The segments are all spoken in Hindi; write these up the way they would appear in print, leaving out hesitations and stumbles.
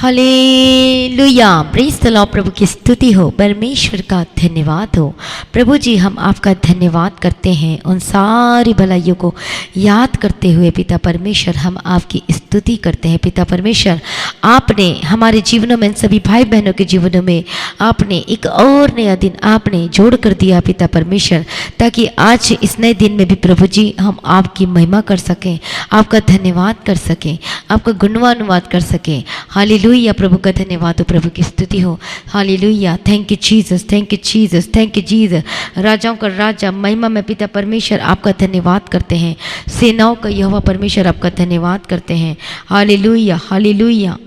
Hallelujah, praise the Lord. प्रभु की स्तुति हो, परमेश्वर का धन्यवाद हो। प्रभु जी, हम आपका धन्यवाद करते हैं उन सारी भलाइयों को याद करते हुए। पिता परमेश्वर, हम आपकी स्तुति करते हैं। पिता परमेश्वर, आपने हमारे जीवनों में, सभी भाई बहनों के जीवनों में आपने एक और नया दिन आपने जोड़ कर दिया पिता परमेश्वर, ताकि आज इस नए दिन में भी प्रभु जी हम आपकी महिमा कर सकें, आपका धन्यवाद कर सकें, आपका गुणवानुवाद कर सकें। हालेलुया, प्रभु का धन्यवाद हो, प्रभु की स्तुति हो। Hallelujah, thank you Jesus, thank you Jesus, thank you Jesus. राजाओं का राजा, महिमा में पिता परमेश्वर आपका धन्यवाद करते हैं। सेनाओं का यहोवा परमेश्वर आपका धन्यवाद करते हैं। Hallelujah, hallelujah,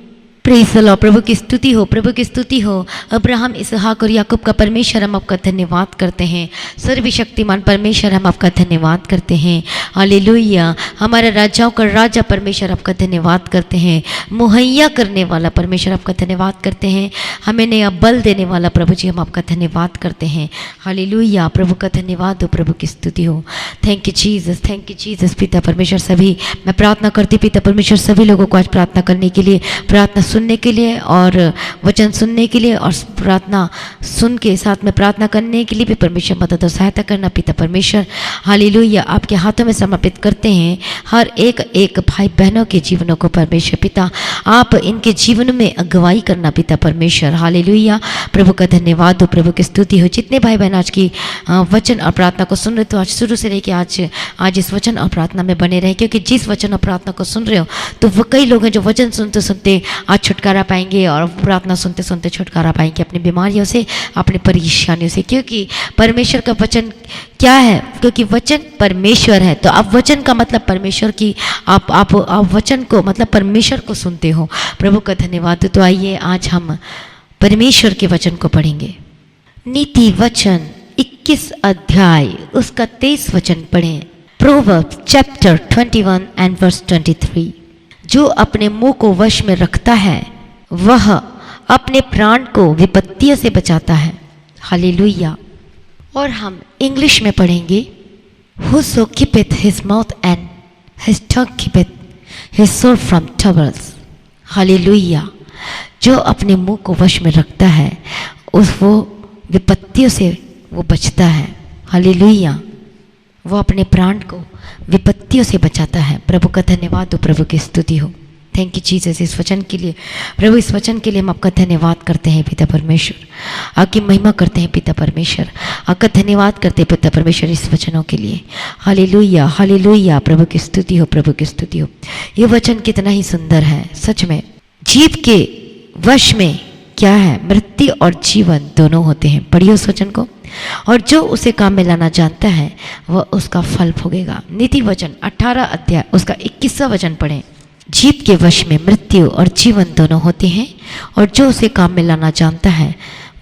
praise the Lord. प्रभु की स्तुति हो, प्रभु की स्तुति हो। अब्राहम, इसहाक और याकूब का परमेश्वर हम आपका धन्यवाद करते हैं। सर्वशक्तिमान परमेश्वर हम आपका धन्यवाद करते हैं। हालेलुया, हमारे राजाओं का राजा परमेश्वर आपका धन्यवाद करते हैं। मुहैया करने वाला परमेश्वर आपका धन्यवाद करते हैं। हमें नया बल देने वाला प्रभु जी हम आपका धन्यवाद करते हैं। हालेलुया, प्रभु का धन्यवाद हो, प्रभु की स्तुति हो। Thank you Jesus, thank you Jesus. पिता परमेश्वर, सभी मैं प्रार्थना करती पिता परमेश्वर सभी लोगों को आज प्रार्थना करने के लिए, प्रार्थना सुनने के लिए और वचन सुनने के लिए और प्रार्थना सुन के साथ में प्रार्थना करने के लिए भी परमेश्वर मदद और सहायता करना पिता परमेश्वर। हालेलुया, आपके हाथों में समर्पित करते हैं हर एक एक भाई बहनों के जीवनों को परमेश्वर पिता, आप इनके जीवन में अगुवाई करना पिता परमेश्वर। हालेलुया, प्रभु का धन्यवाद हो, प्रभु की स्तुति हो। जितने भाई बहन आज की वचन और प्रार्थना को सुन रहे, तो आज शुरू से रहे कि आज इस वचन और प्रार्थना में बने रहे, क्योंकि जिस वचन और प्रार्थना को सुन रहे हो तो वो कई लोग हैं जो वचन सुनते सुनते आज छुटकारा पाएंगे और प्रार्थना सुनते सुनते छुटकारा पाएंगे अपनी बीमारियों से, अपनी परेशानियों से। क्योंकि परमेश्वर का वचन क्या है? क्योंकि वचन परमेश्वर है। तो आप वचन का मतलब परमेश्वर की, आप वचन को मतलब परमेश्वर को सुनते हो। प्रभु का धन्यवाद। तो आइए आज हम परमेश्वर के वचन को पढ़ेंगे। नीति वचन 21 अध्याय उसका 23 वचन पढ़ें। Proverbs chapter 21 and verse 23। जो अपने मुंह को वश में रखता है वह अपने प्राण को विपत्तियों से बचाता है। हालेलुया। और हम इंग्लिश में पढ़ेंगे। Whoso keepeth his mouth and his tongue keepeth his soul from troubles। Hallelujah. जो अपने मुंह को वश में रखता है वो विपत्तियों से वो बचता है। हालेलुया, वो अपने प्राण को विपत्तियों से बचाता है। प्रभु का धन्यवाद हो, प्रभु की स्तुति हो। थैंक यू जीसस इस वचन के लिए। प्रभु, इस वचन के लिए हम आपका धन्यवाद करते हैं पिता परमेश्वर, आपकी महिमा करते हैं पिता परमेश्वर, आपका धन्यवाद करते हैं पिता परमेश्वर इस वचनों के लिए। हालेलुया, हालेलुया, प्रभु की स्तुति हो, प्रभु की स्तुति हो। ये वचन कितना ही सुंदर है सच में। जीव के वश में क्या है? मृत्यु और जीवन दोनों होते हैं। पढ़िए उस वचन को। और जो उसे काम में लाना जानता है वह उसका फल भोगेगा। नीति वचन 18 अध्याय उसका 21वां वचन पढ़ें। जीव के वश में मृत्यु और जीवन दोनों होते हैं, और जो उसे काम में लाना जानता है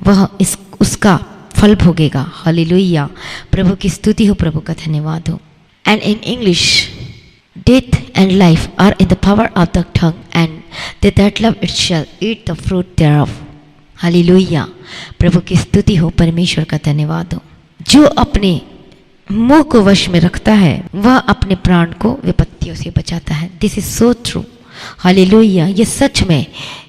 वह उसका फल भोगेगा। हालेलुया, प्रभु की स्तुति हो, प्रभु का धन्यवाद हो। And in English, death and life are in the power of the tongue and they that love it shall eat the fruit thereof. Hallelujah, प्रभु की स्तुति हो, परमेश्वर का धन्यवाद हो। जो अपने मुंह को वश में रखता है वह अपने प्राण को विपत्तियों से बचाता है। This is so true. Hallelujah, ये सच में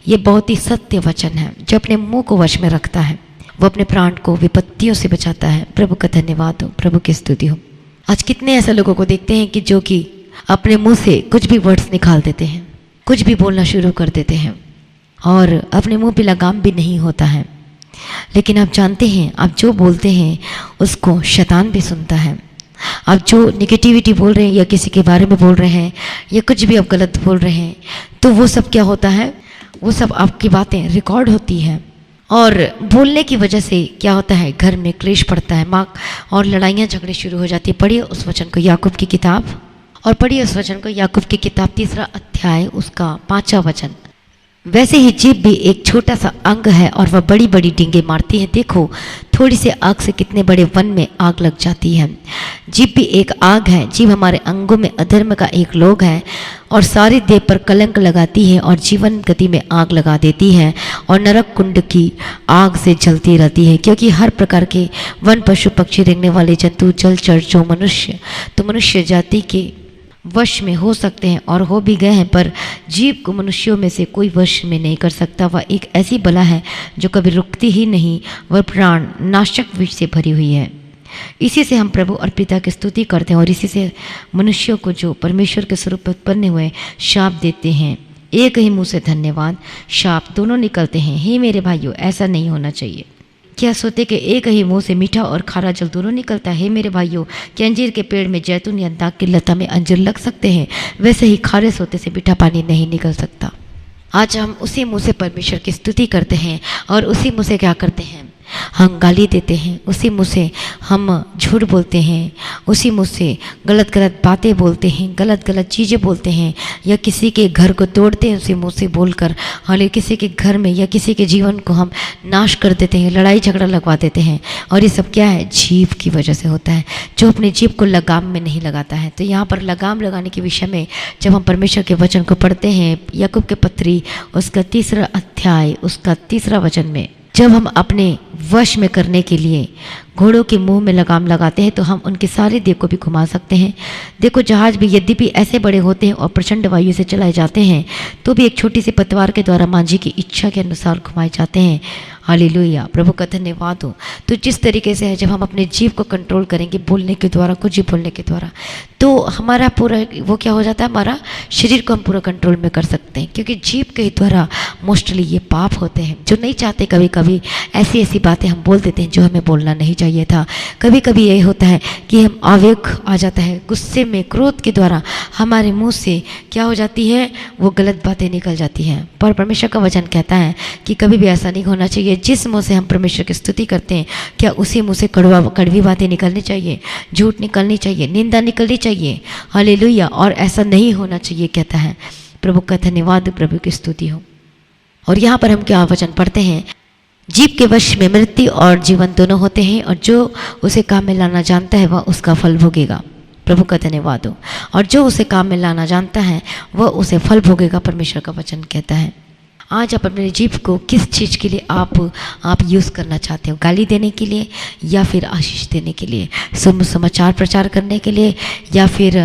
ये बहुत ही सत्य वचन है। जो अपने मुंह को वश में रखता है वो अपने प्राण को विपत्तियों से बचाता है। प्रभु का धन्यवाद हो, प्रभु की स्तुति हो। आज कितने ऐसे लोगों को देखते हैं कि जो कि अपने मुंह से कुछ भी वर्ड्स निकाल देते हैं, कुछ भी बोलना शुरू कर देते हैं और अपने मुंह पे लगाम भी नहीं होता है। लेकिन आप जानते हैं, आप जो बोलते हैं उसको शैतान भी सुनता है। आप जो निगेटिविटी बोल रहे हैं या किसी के बारे में बोल रहे हैं या कुछ भी आप गलत बोल रहे हैं, तो वो सब क्या होता है? वो सब आपकी बातें रिकॉर्ड होती हैं और बोलने की वजह से क्या होता है? घर में क्लेश पड़ता है, माँ और लड़ाइयाँ झगड़े शुरू हो जाती है। पढ़िए उस वचन को, याकूब की किताब, और पढ़िए उस वचन को, याकूब की किताब 3 अध्याय उसका 5वां वचन। वैसे ही जीभ भी एक छोटा सा अंग है और वह बड़ी बड़ी डींगे मारती है। देखो, थोड़ी सी आग से कितने बड़े वन में आग लग जाती है। जीभ भी एक आग है। जीभ हमारे अंगों में अधर्म का एक लोग है और सारी देह पर कलंक लगाती है और जीवन गति में आग लगा देती है और नरक कुंड की आग से जलती रहती है। क्योंकि हर प्रकार के वन, पशु, पक्षी, रेंगने वाले जंतु, जलचर, जो मनुष्य, तो मनुष्य जाति के वश में हो सकते हैं और हो भी गए हैं, पर जीव को मनुष्यों में से कोई वश में नहीं कर सकता। वह एक ऐसी बला है जो कभी रुकती ही नहीं, वह प्राण नाशक विष से भरी हुई है। इसी से हम प्रभु और पिता की स्तुति करते हैं और इसी से मनुष्यों को जो परमेश्वर के स्वरूप में उत्पन्न हुए शाप देते हैं। एक ही मुंह से धन्यवाद शाप दोनों निकलते हैं। हे मेरे भाइयों, ऐसा नहीं होना चाहिए। क्या सोते कि एक ही मुंह से मीठा और खारा जल दोनों निकलता है? मेरे भाइयों, क्या अंजीर के पेड़ में जैतून या दाग की लता में अंजीर लग सकते हैं? वैसे ही खारे सोते से मीठा पानी नहीं निकल सकता। आज हम उसी मुंह से परमेश्वर की स्तुति करते हैं और उसी मुंह से क्या करते हैं? हम गाली देते हैं। उसी मुंह से हम झूठ बोलते हैं। उसी मुंह से गलत गलत बातें बोलते हैं, गलत गलत चीज़ें बोलते हैं, या किसी के घर को तोड़ते हैं उसी मुंह से बोलकर। हालांकि किसी के घर में या किसी के जीवन को हम नाश कर देते हैं, लड़ाई झगड़ा लगवा देते हैं। और ये सब क्या है? जीभ की वजह से होता है, जो अपने जीभ को लगाम में नहीं लगाता है। तो यहाँ पर लगाम लगाने के विषय में जब हम परमेश्वर के वचन को पढ़ते हैं, याकूब के पत्री उसका 3 अध्याय उसका 3 वचन में, जब हम अपने वश में करने के लिए घोड़ों के मुंह में लगाम लगाते हैं तो हम उनके सारे देह को भी घुमा सकते हैं। देखो, जहाज भी यद्यपि ऐसे बड़े होते हैं और प्रचंड वायु से चलाए जाते हैं, तो भी एक छोटी सी पतवार के द्वारा मांझी की इच्छा के अनुसार घुमाए जाते हैं। हालेलुया, प्रभु का धन्यवाद हो। तो जिस तरीके से है, जब हम अपने जीव को कंट्रोल करेंगे बोलने के द्वारा, कुछ भी बोलने के द्वारा, तो हमारा पूरा वो क्या हो जाता है, हमारा शरीर को हम पूरा कंट्रोल में कर सकते हैं। क्योंकि जीव के द्वारा मोस्टली ये पाप होते हैं, जो नहीं चाहते। कभी कभी ऐसी ऐसी बातें हम बोल देते हैं जो हमें बोलना नहीं चाहिए था। कभी कभी यही होता है कि हम आवेग आ जाता है, गुस्से में, क्रोध के द्वारा हमारे मुंह से क्या हो जाती है, वो गलत बातें निकल जाती हैं। पर परमेश्वर का वचन कहता है कि कभी भी ऐसा नहीं होना चाहिए। जिस मुंह से हम परमेश्वर की स्तुति करते हैं, क्या उसी मुंह से कड़वी बातें निकलनी चाहिए, झूठ निकलनी चाहिए, निंदा निकलनी चाहिए। हालेलुया, और ऐसा नहीं होना चाहिए, कहता है। प्रभु का धन्यवाद, प्रभु की स्तुति हो। और यहाँ पर हम क्या वचन पढ़ते हैं? जीव के वश में मृत्यु और जीवन दोनों होते हैं, और जो उसे काम में लाना जानता है वह उसका फल भोगेगा। प्रभु का धन्यवाद हो। और जो उसे काम में लाना जानता है वह उसे फल भोगेगा, परमेश्वर का वचन कहता है। आज आप अपने जीव को किस चीज़ के लिए आप यूज़ करना चाहते हो? गाली देने के लिए, या फिर आशीष देने के लिए, समाचार प्रचार करने के लिए, या फिर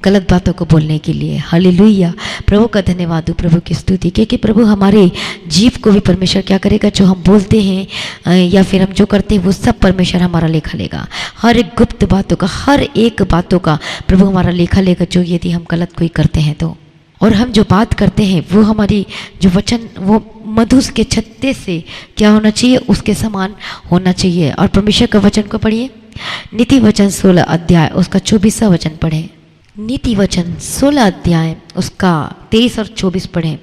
गलत बातों को बोलने के लिए? हालेलुया, प्रभु का धन्यवाद हो, प्रभु की स्तुति। क्योंकि प्रभु हमारे जीव को भी परमेश्वर क्या करेगा? जो हम बोलते हैं या फिर हम जो करते हैं वो सब परमेश्वर हमारा लेखा लेगा। हर एक गुप्त बातों का, हर एक बातों का प्रभु हमारा लेखा लेगा, जो यदि हम गलत कोई करते हैं तो। और हम जो बात करते हैं वो हमारी जो वचन, वो मधु के छत्ते से क्या होना चाहिए? उसके समान होना चाहिए। और परमेश्वर का वचन को पढ़िए, नीति वचन 16 अध्याय उसका 24वां वचन पढ़ें। नीति वचन 16 अध्याय उसका 23 और 24 पढ़ें।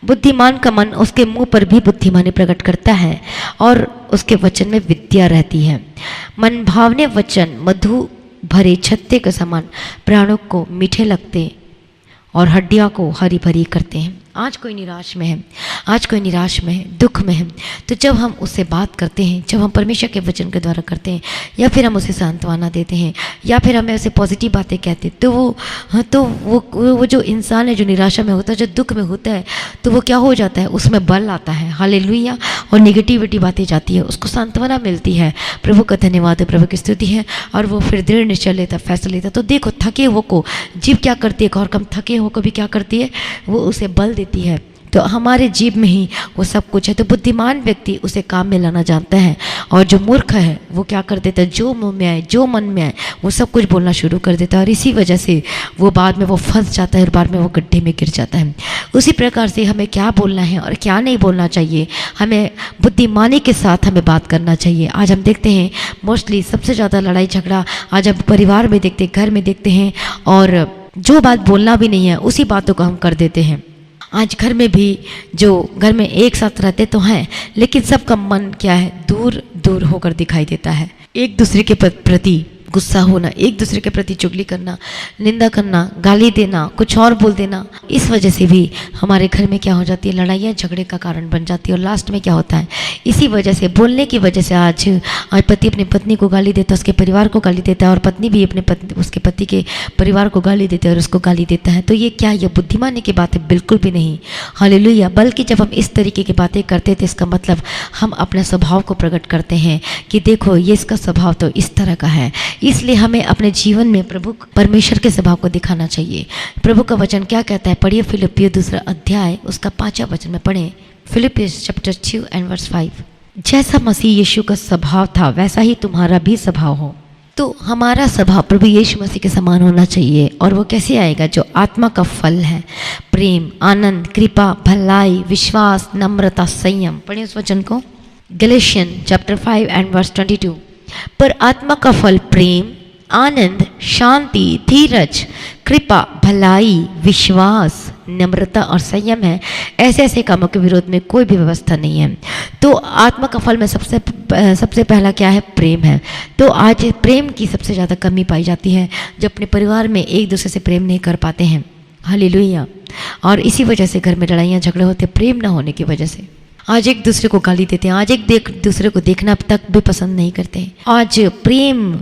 बुद्धिमान का मन उसके मुंह पर भी बुद्धिमानी प्रकट करता है, और उसके वचन में विद्या रहती है। मन भावने वचन मधु भरे छत्ते के समान प्राणों को मीठे लगते और हड्डियों को हरी भरी करते हैं। आज कोई निराश में है, आज कोई निराश में है, दुख में है, तो जब हम उससे बात करते हैं, जब हम परमेश्वर के वचन के द्वारा करते हैं, या फिर हम उसे सांत्वना देते हैं, या फिर हमें उसे पॉजिटिव बातें कहते हैं, तो वो जो इंसान है, जो निराशा में होता है, जो दुख में होता है, तो वो क्या हो जाता है? उसमें बल आता है। हालेलुया, और निगेटिविटी बातें जाती है, उसको सांत्वना मिलती है। प्रभु का धन्यवाद है, प्रभु की स्तुति है। और वो फिर दृढ़ निश्चय लेता, फैसला लेता। तो देखो, थके हुए को जीव क्या करती है? और कम थके हुए को भी क्या करती है? वो उसे बल देती है। तो हमारे जीव में ही वो सब कुछ है। तो बुद्धिमान व्यक्ति उसे काम में लाना जानता है, और जो मूर्ख है वो क्या कर देता है? जो मुंह में आए, जो मन में आए, वो सब कुछ बोलना शुरू कर देता है। और इसी वजह से वो बाद में वो फंस जाता है, और बाद में वो गड्ढे में गिर जाता है। उसी प्रकार से हमें क्या बोलना है और क्या नहीं बोलना चाहिए, हमें बुद्धिमानी के साथ हमें बात करना चाहिए। आज हम देखते हैं मोस्टली सबसे ज़्यादा लड़ाई झगड़ा आज हम परिवार में देखते हैं, घर में देखते हैं, और जो बात बोलना भी नहीं है उसी बातों को हम कर देते हैं। आज घर में भी जो घर में एक साथ रहते तो हैं, लेकिन सबका मन क्या है? दूर दूर होकर दिखाई देता है। एक दूसरे के प्रति गुस्सा होना, एक दूसरे के प्रति चुगली करना, निंदा करना, गाली देना, कुछ और बोल देना, इस वजह से भी हमारे घर में क्या हो जाती है? लड़ाइयाँ झगड़े का कारण बन जाती है। और लास्ट में क्या होता है? इसी वजह से, बोलने की वजह से आज पति अपनी पत्नी को गाली देता है, उसके परिवार को गाली देता है, और पत्नी भी उसके पति के परिवार को गाली देते है और उसको गाली देता है। तो ये क्या? ये बुद्धिमानी की बात है? बिल्कुल भी नहीं। हालेलुया। बल्कि जब हम इस तरीके की बातें करते थे, इसका मतलब हम अपने स्वभाव को प्रकट करते हैं कि देखो, ये इसका स्वभाव तो इस तरह का है, इसलिए हमें अपने जीवन में प्रभु परमेश्वर के स्वभाव को दिखाना चाहिए। प्रभु का वचन क्या कहता है, पढ़िए फिलिपियो 2 अध्याय उसका 5वां वचन में पढ़ें। Philippians chapter 2 and verse 5। जैसा मसीह यीशु का स्वभाव था वैसा ही तुम्हारा भी स्वभाव हो। तो हमारा स्वभाव प्रभु यीशु मसीह के समान होना चाहिए। और वो कैसे आएगा? जो आत्मा का फल है, प्रेम, आनंद, कृपा, भलाई, विश्वास, नम्रता, संयम। पढ़िए उस वचन को, गैलेशियन चैप्टर 5 एंड वर्स 22। पर आत्मा का फल प्रेम, आनंद, शांति, धीरज, कृपा, भलाई, विश्वास, नम्रता और संयम है। ऐसे ऐसे कामों के विरोध में कोई भी व्यवस्था नहीं है। तो आत्मा का फल में सबसे पहला क्या है? प्रेम है। तो आज प्रेम की सबसे ज़्यादा कमी पाई जाती है, जो अपने परिवार में एक दूसरे से प्रेम नहीं कर पाते हैं। हालेलुया। और इसी वजह से घर में लड़ाइयाँ झगड़े होते, प्रेम ना होने की वजह से। आज एक दूसरे को गाली देते हैं, आज दूसरे को देखना तक भी पसंद नहीं करते हैं। आज प्रेम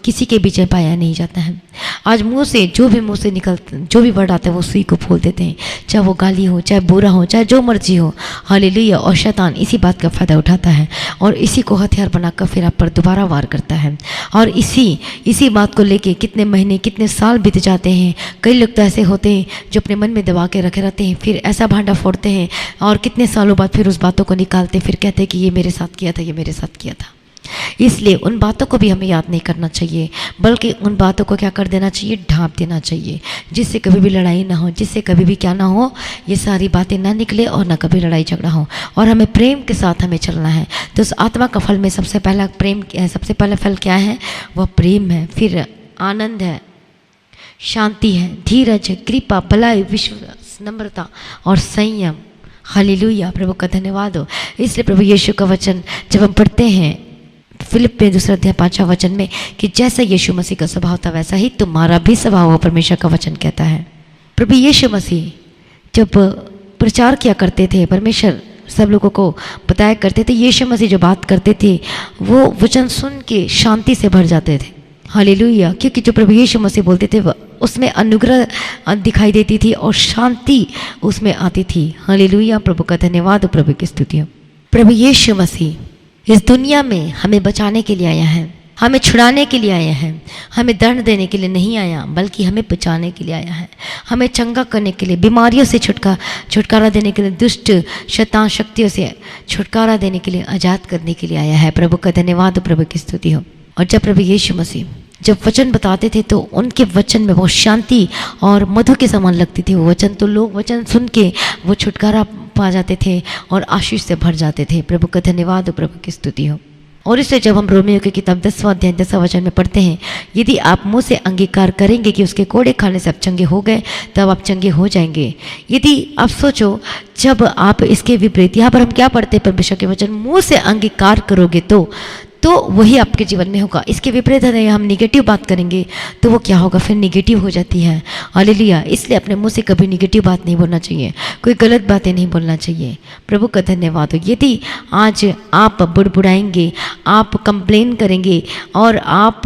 किसी के बीच में पाया नहीं जाता है। आज मुंह से निकलता, जो भी वर्ड आता है वो उसी को बोल देते हैं, चाहे वो गाली हो, चाहे बुरा हो, चाहे जो मर्जी हो। हालेलुया। और शैतान इसी बात का फ़ायदा उठाता है और इसी को हथियार बनाकर फिर आप पर दोबारा वार करता है। और इसी बात को लेके कितने महीने, कितने साल बीत जाते हैं। कई लोग तो ऐसे होते हैं जो अपने मन में दबा के रखे रहते हैं, फिर ऐसा भांडा फोड़ते हैं और कितने सालों बाद फिर उस बातों को निकालते, फिर कहते हैं कि ये मेरे साथ किया था, ये मेरे साथ किया था। इसलिए उन बातों को भी हमें याद नहीं करना चाहिए, बल्कि उन बातों को क्या कर देना चाहिए? ढांप देना चाहिए, जिससे कभी भी लड़ाई ना हो, जिससे कभी भी क्या ना हो, ये सारी बातें ना निकले और ना कभी लड़ाई झगड़ा हो। और हमें प्रेम के साथ हमें चलना है। तो उस आत्मा का फल में सबसे पहला फल क्या है? वह प्रेम है। फिर आनंद है, शांति है, धीरज है, कृपा, भलाई, विश्वास, नम्रता और संयम। हालेलुया। प्रभु का धन्यवाद हो। इसलिए प्रभु यीशु का वचन जब हम पढ़ते हैं फिलिपियों 2 अध्याय 5वां वचन में कि जैसा यीशु मसीह का स्वभाव था वैसा ही तुम्हारा भी स्वभाव हो, परमेश्वर का वचन कहता है। प्रभु यीशु मसीह जब प्रचार किया करते थे, परमेश्वर सब लोगों को बताया करते थे, यीशु मसीह जो बात करते थे वो वचन सुन के शांति से भर जाते थे। हालेलुया। क्योंकि जो प्रभु यीशु मसीह बोलते थे उसमें अनुग्रह दिखाई देती थी और शांति उसमें आती थी। हालेलुया। प्रभु का धन्यवाद, प्रभु की स्तुति हो। प्रभु यीशु मसीह इस दुनिया में हमें बचाने के लिए आया है, हमें छुड़ाने के लिए आया है। हमें दंड देने के लिए नहीं आया, बल्कि हमें बचाने के लिए आया है। हमें चंगा करने के लिए, बीमारियों से छुटकारा देने के लिए, दुष्ट शैतान शक्तियों से छुटकारा देने के लिए, आज़ाद करने के लिए आया है। प्रभु का धन्यवाद, प्रभु की स्तुति हो। और जब प्रभु यीशु मसीह जब वचन बताते थे तो उनके वचन में वो शांति और मधु के समान लगती थी वो वचन। तो लोग वचन सुन के वो छुटकारा पा जाते थे और आशीष से भर जाते थे। प्रभु का धन्यवाद, प्रभु की स्तुति हो। और इससे जब हम रोमियो की किताब 10वां अध्याय 10वां वचन में पढ़ते हैं, यदि आप मुंह से अंगीकार करेंगे कि उसके कोड़े खाने से आप चंगे हो गए, तब आप चंगे हो जाएंगे। यदि आप सोचो, जब आप इसके विपरीत, यहाँ पर हम क्या पढ़ते हैं? परमेश्वर के वचन मुंह से अंगीकार करोगे तो वही आपके जीवन में होगा। इसके विपरीत है, हम निगेटिव बात करेंगे तो वो क्या होगा? फिर निगेटिव हो जाती है। हालेलुया। इसलिए अपने मुंह से कभी निगेटिव बात नहीं बोलना चाहिए, कोई गलत बातें नहीं बोलना चाहिए। प्रभु का धन्यवाद हो। यदि आज आप बुड़बुड़ाएंगे, आप कंप्लेन करेंगे और आप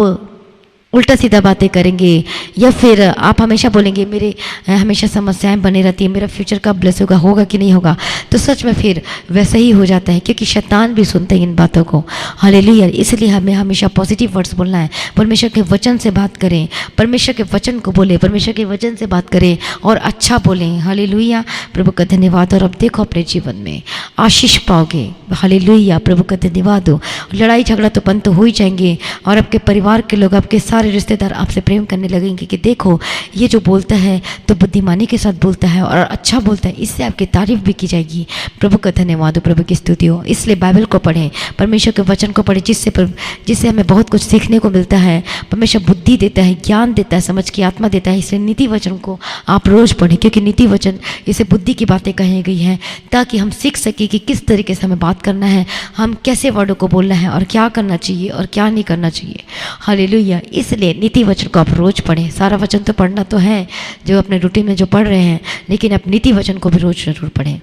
उल्टा सीधा बातें करेंगे, या फिर आप हमेशा बोलेंगे मेरे हमेशा समस्याएं बनी रहती है, मेरा फ्यूचर कब ब्लेस होगा कि नहीं होगा, तो सच में फिर वैसा ही हो जाता है, क्योंकि शैतान भी सुनते हैं इन बातों को। हालेलुया। इसलिए हमें हमेशा पॉजिटिव वर्ड्स बोलना है। परमेश्वर के वचन से बात करें, परमेश्वर के वचन को बोले, परमेश्वर के वचन से बात करें और अच्छा बोलें। हालेलुया। प्रभु का धन्यवाद। और अब देखो अपने जीवन में आशीष पाओगे। हालेलुया। प्रभु का धन्यवाद हो। लड़ाई झगड़ा तो बंद तो हो ही जाएंगे और आपके परिवार के लोग, आपके सारे रिश्तेदार आपसे प्रेम करने लगेंगे कि देखो ये जो बोलता है तो बुद्धिमानी के साथ बोलता है और अच्छा बोलता है, इससे आपकी तारीफ भी की जाएगी। प्रभु का धन्यवाद हो, प्रभु की स्तुति हो। इसलिए बाइबल को पढ़ें, परमेश्वर के वचन को पढ़ें, जिससे हमें बहुत कुछ सीखने को मिलता है। परमेश्वर बुद्धि देता है, ज्ञान देता है, समझ की आत्मा देता है। इसलिए नीति वचन को आप रोज पढ़ें, क्योंकि नीति वचन इसे बुद्धि की बातें कही गई हैं, ताकि हम सीख सकें कि किस तरीके से हमें बात करना है, हम कैसे वर्डों को बोलना है और क्या करना चाहिए और क्या नहीं करना चाहिए। हालेलुया। इसलिए नीति वचन को आप रोज पढ़ें। सारा वचन तो पढ़ना तो है जो अपने रूटीन में जो पढ़ रहे हैं, लेकिन आप नीति वचन को भी रोज जरूर पढ़ें।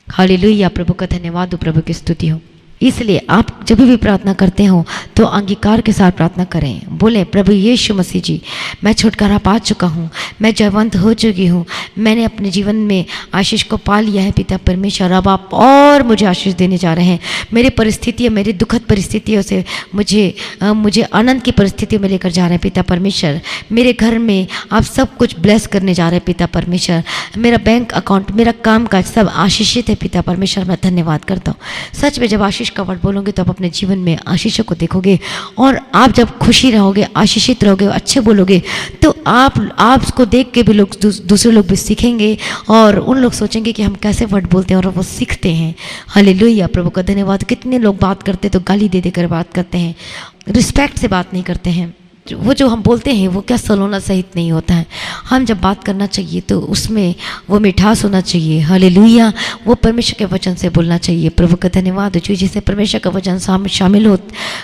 हालेलुया। प्रभु का धन्यवाद हो, प्रभु की स्तुति हो। इसलिए आप जब भी प्रार्थना करते हो तो अंगीकार के साथ प्रार्थना करें, बोले प्रभु यीशु मसीह जी, मैं छुटकारा पा चुका हूँ, मैं जयवंत हो चुकी हूँ, मैंने अपने जीवन में आशीष को पा लिया है पिता परमेश्वर। अब आप और मुझे आशीष देने जा रहे हैं। मेरी परिस्थितियाँ, मेरी दुखद परिस्थितियों से मुझे आनंद की परिस्थितियों में लेकर जा रहे हैं पिता परमेश्वर। मेरे घर में आप सब कुछ ब्लेस करने जा रहे हैं पिता परमेश्वर। मेरा बैंक अकाउंट, मेरा काम काज सब आशीषित है पिता परमेश्वर। मैं धन्यवाद करता हूँ। सच में जब आशीष का वर्ड बोलोगे तो आप अपने जीवन में आशीषों को देखोगे, और आप जब खुशी रहोगे, आशीषित रहोगे, अच्छे बोलोगे, तो आपको देख के भी लोग, दूसरे लोग भी सीखेंगे, और उन लोग सोचेंगे कि हम कैसे वर्ड बोलते हैं, और वो सीखते हैं। हालेलुया, प्रभु का धन्यवाद। कितने लोग बात करते तो गाली दे देकर बात करते हैं, रिस्पेक्ट से बात नहीं करते हैं। वो जो हम बोलते हैं वो क्या सलोना सहित नहीं होता है। हम जब बात करना चाहिए तो उसमें वो मिठास होना चाहिए। हालेलुया, वो परमेश्वर के वचन से बोलना चाहिए। प्रभु का धन्यवाद। जो जिसे परमेश्वर का वचन शामिल हो,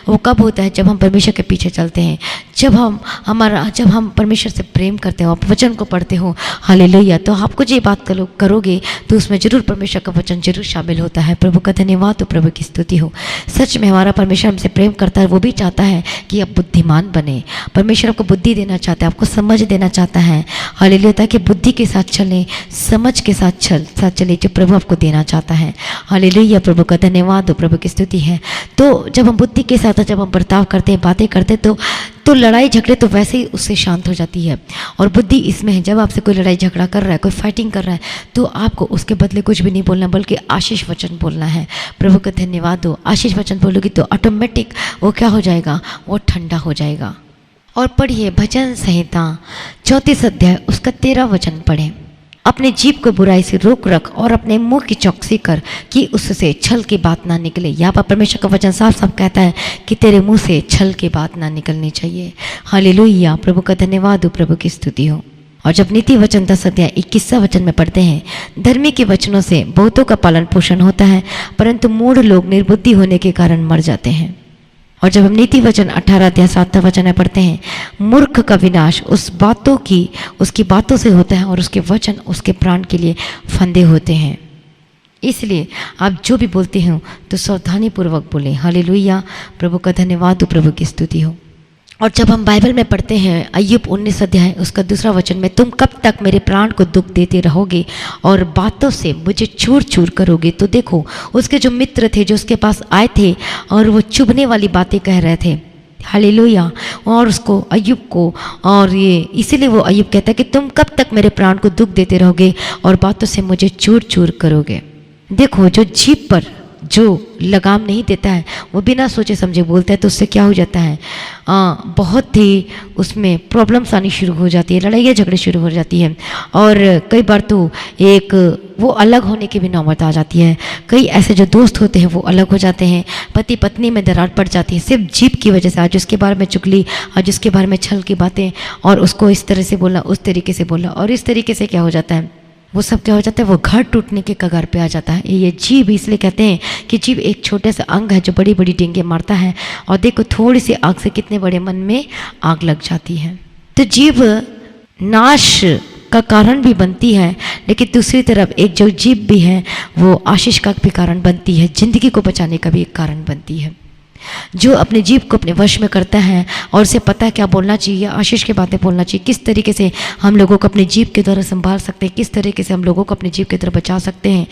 वो कब होता है? जब हम परमेश्वर के पीछे चलते हैं, जब हम परमेश्वर से प्रेम करते हो, आप वचन को पढ़ते हो। हालेलुया, तो आपको जो बात करोगे तो उसमें जरूर परमेश्वर का वचन जरूर शामिल होता है। प्रभु का धन्यवाद। तो प्रभु की स्तुति हो। सच में हमारा परमेश्वर हमसे प्रेम करता है। वो भी चाहता है कि आप बुद्धिमान बने। परमेश्वर आपको बुद्धि देना चाहता है, आपको समझ देना चाहता है। हालेलुया, ताकि बुद्धि के साथ चलें, समझ के साथ चले, जो प्रभु आपको देना चाहता है। हालेलुया, प्रभु का धन्यवाद। प्रभु की स्तुति है। तो जब हम बुद्धि के साथ जब हम बर्ताव करते हैं, बातें करते हैं, तो लड़ाई झगड़े तो वैसे ही उससे शांत हो जाती है। और बुद्धि इसमें है, जब आपसे कोई लड़ाई झगड़ा कर रहा है, कोई फाइटिंग कर रहा है, तो आपको उसके बदले कुछ भी नहीं बोलना, बल्कि आशीष वचन बोलना है। प्रभु का धन्यवाद हो। आशीष वचन बोलोगी तो ऑटोमेटिक वो क्या हो जाएगा? वो ठंडा हो जाएगा। और पढ़िए भजन संहिता 34 अध्याय उसका 13 वचन पढ़ें। अपने जीभ को बुराई से रोक रख और अपने मुंह की चौकसी कर कि उससे छल की बात ना निकले। यहाँ पर परमेश्वर का वचन साफ साफ कहता है कि तेरे मुंह से छल की बात ना निकलनी चाहिए। हालेलुया, प्रभु का धन्यवाद हो। प्रभु की स्तुति हो। और जब नीति वचन 10 अध्याय 21 वचन में पढ़ते हैं, धर्मी के वचनों से बहुतों का पालन पोषण होता है, परंतु मूढ़ लोग निर्बुद्धि होने के कारण मर जाते हैं। और जब हम नीति वचन 18 अध्याय 7 वचन में पढ़ते हैं, मूर्ख का विनाश उसकी बातों से होता है, और उसके वचन उसके प्राण के लिए फंदे होते हैं। इसलिए आप जो भी बोलते हो तो सावधानी पूर्वक बोलें। हालेलुया, प्रभु का धन्यवाद हो। प्रभु की स्तुति हो। और जब हम बाइबल में पढ़ते हैं अय्यूब 19 अध्याय उसका 2 वचन में, तुम कब तक मेरे प्राण को दुख देते रहोगे और बातों से मुझे चूर चूर करोगे। तो देखो, उसके जो मित्र थे, जो उसके पास आए थे, और वो चुभने वाली बातें कह रहे थे। हालेलुया, और उसको अय्यूब को, और ये इसीलिए वो अय्यूब कहता है कि तुम कब तक मेरे प्राण को दुख देते रहोगे और बातों से मुझे चूर चूर करोगे। देखो, जो जीभ पर जो लगाम नहीं देता है, वो बिना सोचे समझे बोलता है, तो उससे क्या हो जाता है? बहुत ही उसमें प्रॉब्लम्स आनी शुरू हो जाती है, लड़ाइयाँ झगड़े शुरू हो जाती है। और कई बार तो वो अलग होने की भी नौबत आ जाती है। कई ऐसे जो दोस्त होते हैं वो अलग हो जाते हैं। पति पत्नी में दरार पड़ जाती है, सिर्फ जीभ की वजह से। आज उसके बारे में चुगली, आज उसके बारे में छल की बातें, और उसको इस तरह से बोला, उस तरीके से बोला, और इस तरीके से क्या हो जाता है? वो सब क्या हो जाता है? वो घर टूटने के कगार पे आ जाता है। ये जीभ इसलिए कहते हैं कि जीभ एक छोटे सा अंग है जो बड़ी बड़ी डींगे मारता है, और देखो थोड़ी सी आग से कितने बड़े मन में आग लग जाती है। तो जीभ नाश का कारण भी बनती है, लेकिन दूसरी तरफ एक जो जीभ भी है वो आशीष का भी कारण बनती है, जिंदगी को बचाने का भी एक कारण बनती है। जो अपने जीभ को अपने वश में करता है और उसे पता है क्या बोलना चाहिए, आशीष की बातें बोलना चाहिए, किस तरीके से हम लोगों को अपने जीभ के द्वारा संभाल सकते हैं, किस तरीके से हम लोगों को अपने जीभ के द्वारा बचा सकते हैं,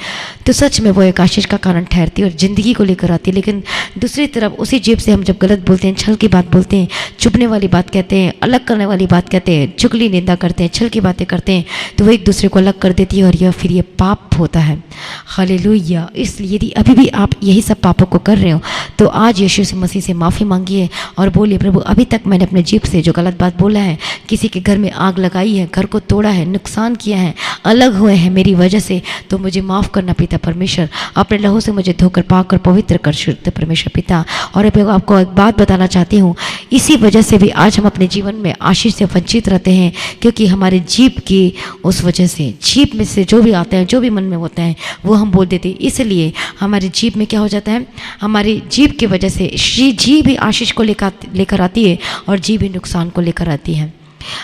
तो सच में वो एक आशीष का कारण ठहरती है और ज़िंदगी को लेकर आती है। लेकिन दूसरी तरफ उसी जीभ से हम जब गलत बोलते हैं, छल की बात बोलते हैं, चुभने वाली बात कहते हैं, अलग करने वाली बात कहते हैं, चुगली निंदा करते हैं, छल की बातें करते हैं, तो वो एक दूसरे को अलग कर देती है, और फिर ये पाप होता है। हालेलुया। इसलिए यदि अभी भी आप यही सब पापों को कर रहे हो, तो आज यीशु मसीह से माफ़ी मांगिए और बोलिए, प्रभु अभी तक मैंने अपने जीभ से जो गलत बात बोला है, किसी के घर में आग लगाई है, घर को तोड़ा है, नुकसान किया है, अलग हुए हैं मेरी वजह से, तो मुझे माफ़ करना पिता परमेश्वर। अपने लहू से मुझे धोकर पाकर पवित्र कर शुद्ध परमेश्वर पिता। और आपको एक बात बताना चाहती हूँ, इसी वजह से भी आज हम अपने जीवन में आशीष से वंचित रहते हैं, क्योंकि हमारे जीभ की उस वजह से, जीभ में से जो भी आता है, जो भी मन में होता है, वो हम बोल देते हैं। इसलिए हमारी जीभ में क्या हो जाता है? हमारी जीभ की वजह से जीभ भी आशीष को लेकर आती है और जीभ भी नुकसान को लेकर आती है।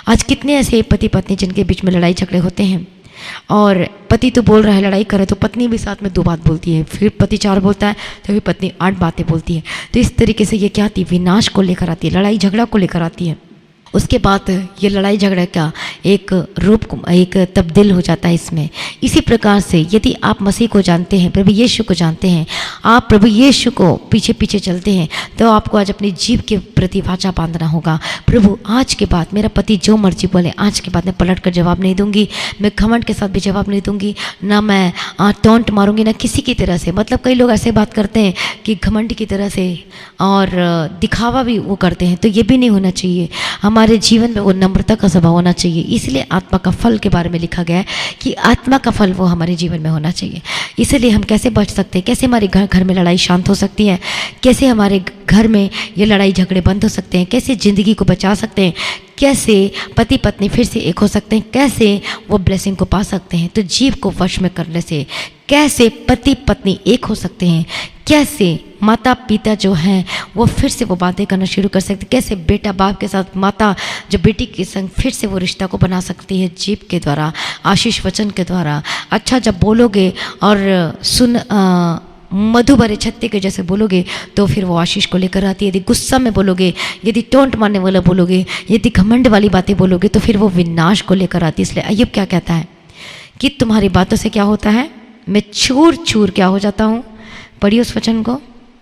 आज कितने ऐसे पति पत्नी जिनके बीच में लड़ाई झगड़े होते हैं, और पति तो बोल रहा है, लड़ाई कर रहा है, तो पत्नी भी साथ में 2 बात बोलती है, फिर पति 4 बोलता है, तो फिर पत्नी 8 बातें बोलती है। तो इस तरीके से ये क्या आती है, विनाश को लेकर आती है, लड़ाई झगड़ा को लेकर आती है। उसके बाद ये लड़ाई झगड़ा का एक रूप, एक तब्दील हो जाता है इसमें। इसी प्रकार से यदि आप मसीह को जानते हैं, प्रभु यीशु को जानते हैं, आप प्रभु यीशु को पीछे पीछे चलते हैं, तो आपको आज अपनी जीव के प्रति वाचा बांधना होगा। प्रभु आज के बाद मेरा पति जो मर्जी बोले, आज के बाद मैं पलट कर जवाब नहीं दूंगी, मैं घमंड के साथ भी जवाब नहीं दूंगी, ना मैं टोंट मारूंगी, ना किसी की तरह से। मतलब कई लोग ऐसे बात करते हैं कि घमंड की तरह से और दिखावा भी वो करते हैं, तो ये भी नहीं होना चाहिए। हमारे जीवन में वो नम्रता का स्वभाव होना चाहिए। इसलिए आत्मा का फल के बारे में लिखा गया है कि आत्मा का फल वो हमारे जीवन में होना चाहिए। इसलिए हम कैसे बच सकते हैं, कैसे हमारे घर में लड़ाई शांत हो सकती है, कैसे हमारे घर में ये लड़ाई झगड़े बंद हो सकते हैं, कैसे ज़िंदगी को बचा सकते हैं, कैसे पति पत्नी फिर से एक हो सकते हैं, कैसे वो ब्लेसिंग को पा सकते हैं। तो जीव को वश में करने से कैसे पति पत्नी एक हो सकते हैं, कैसे माता पिता जो हैं वो फिर से वो बातें करना शुरू कर सकते, कैसे बेटा बाप के साथ माता जो बेटी के संग फिर से वो रिश्ता को बना सकती है जीव के द्वारा, आशीष वचन के द्वारा। अच्छा जब बोलोगे और मधु भरे छत्ते के जैसे बोलोगे तो फिर वो आशीष को लेकर आती है। यदि गुस्सा में बोलोगे, यदि टोंट मारने वाला बोलोगे, यदि घमंड वाली बातें बोलोगे तो फिर वो विनाश को लेकर आती है। इसलिए अय्यूब क्या कहता है कि तुम्हारी बातों से क्या होता है, मैं चूर चूर क्या हो जाता हूँ। पढ़िए उस वचन को,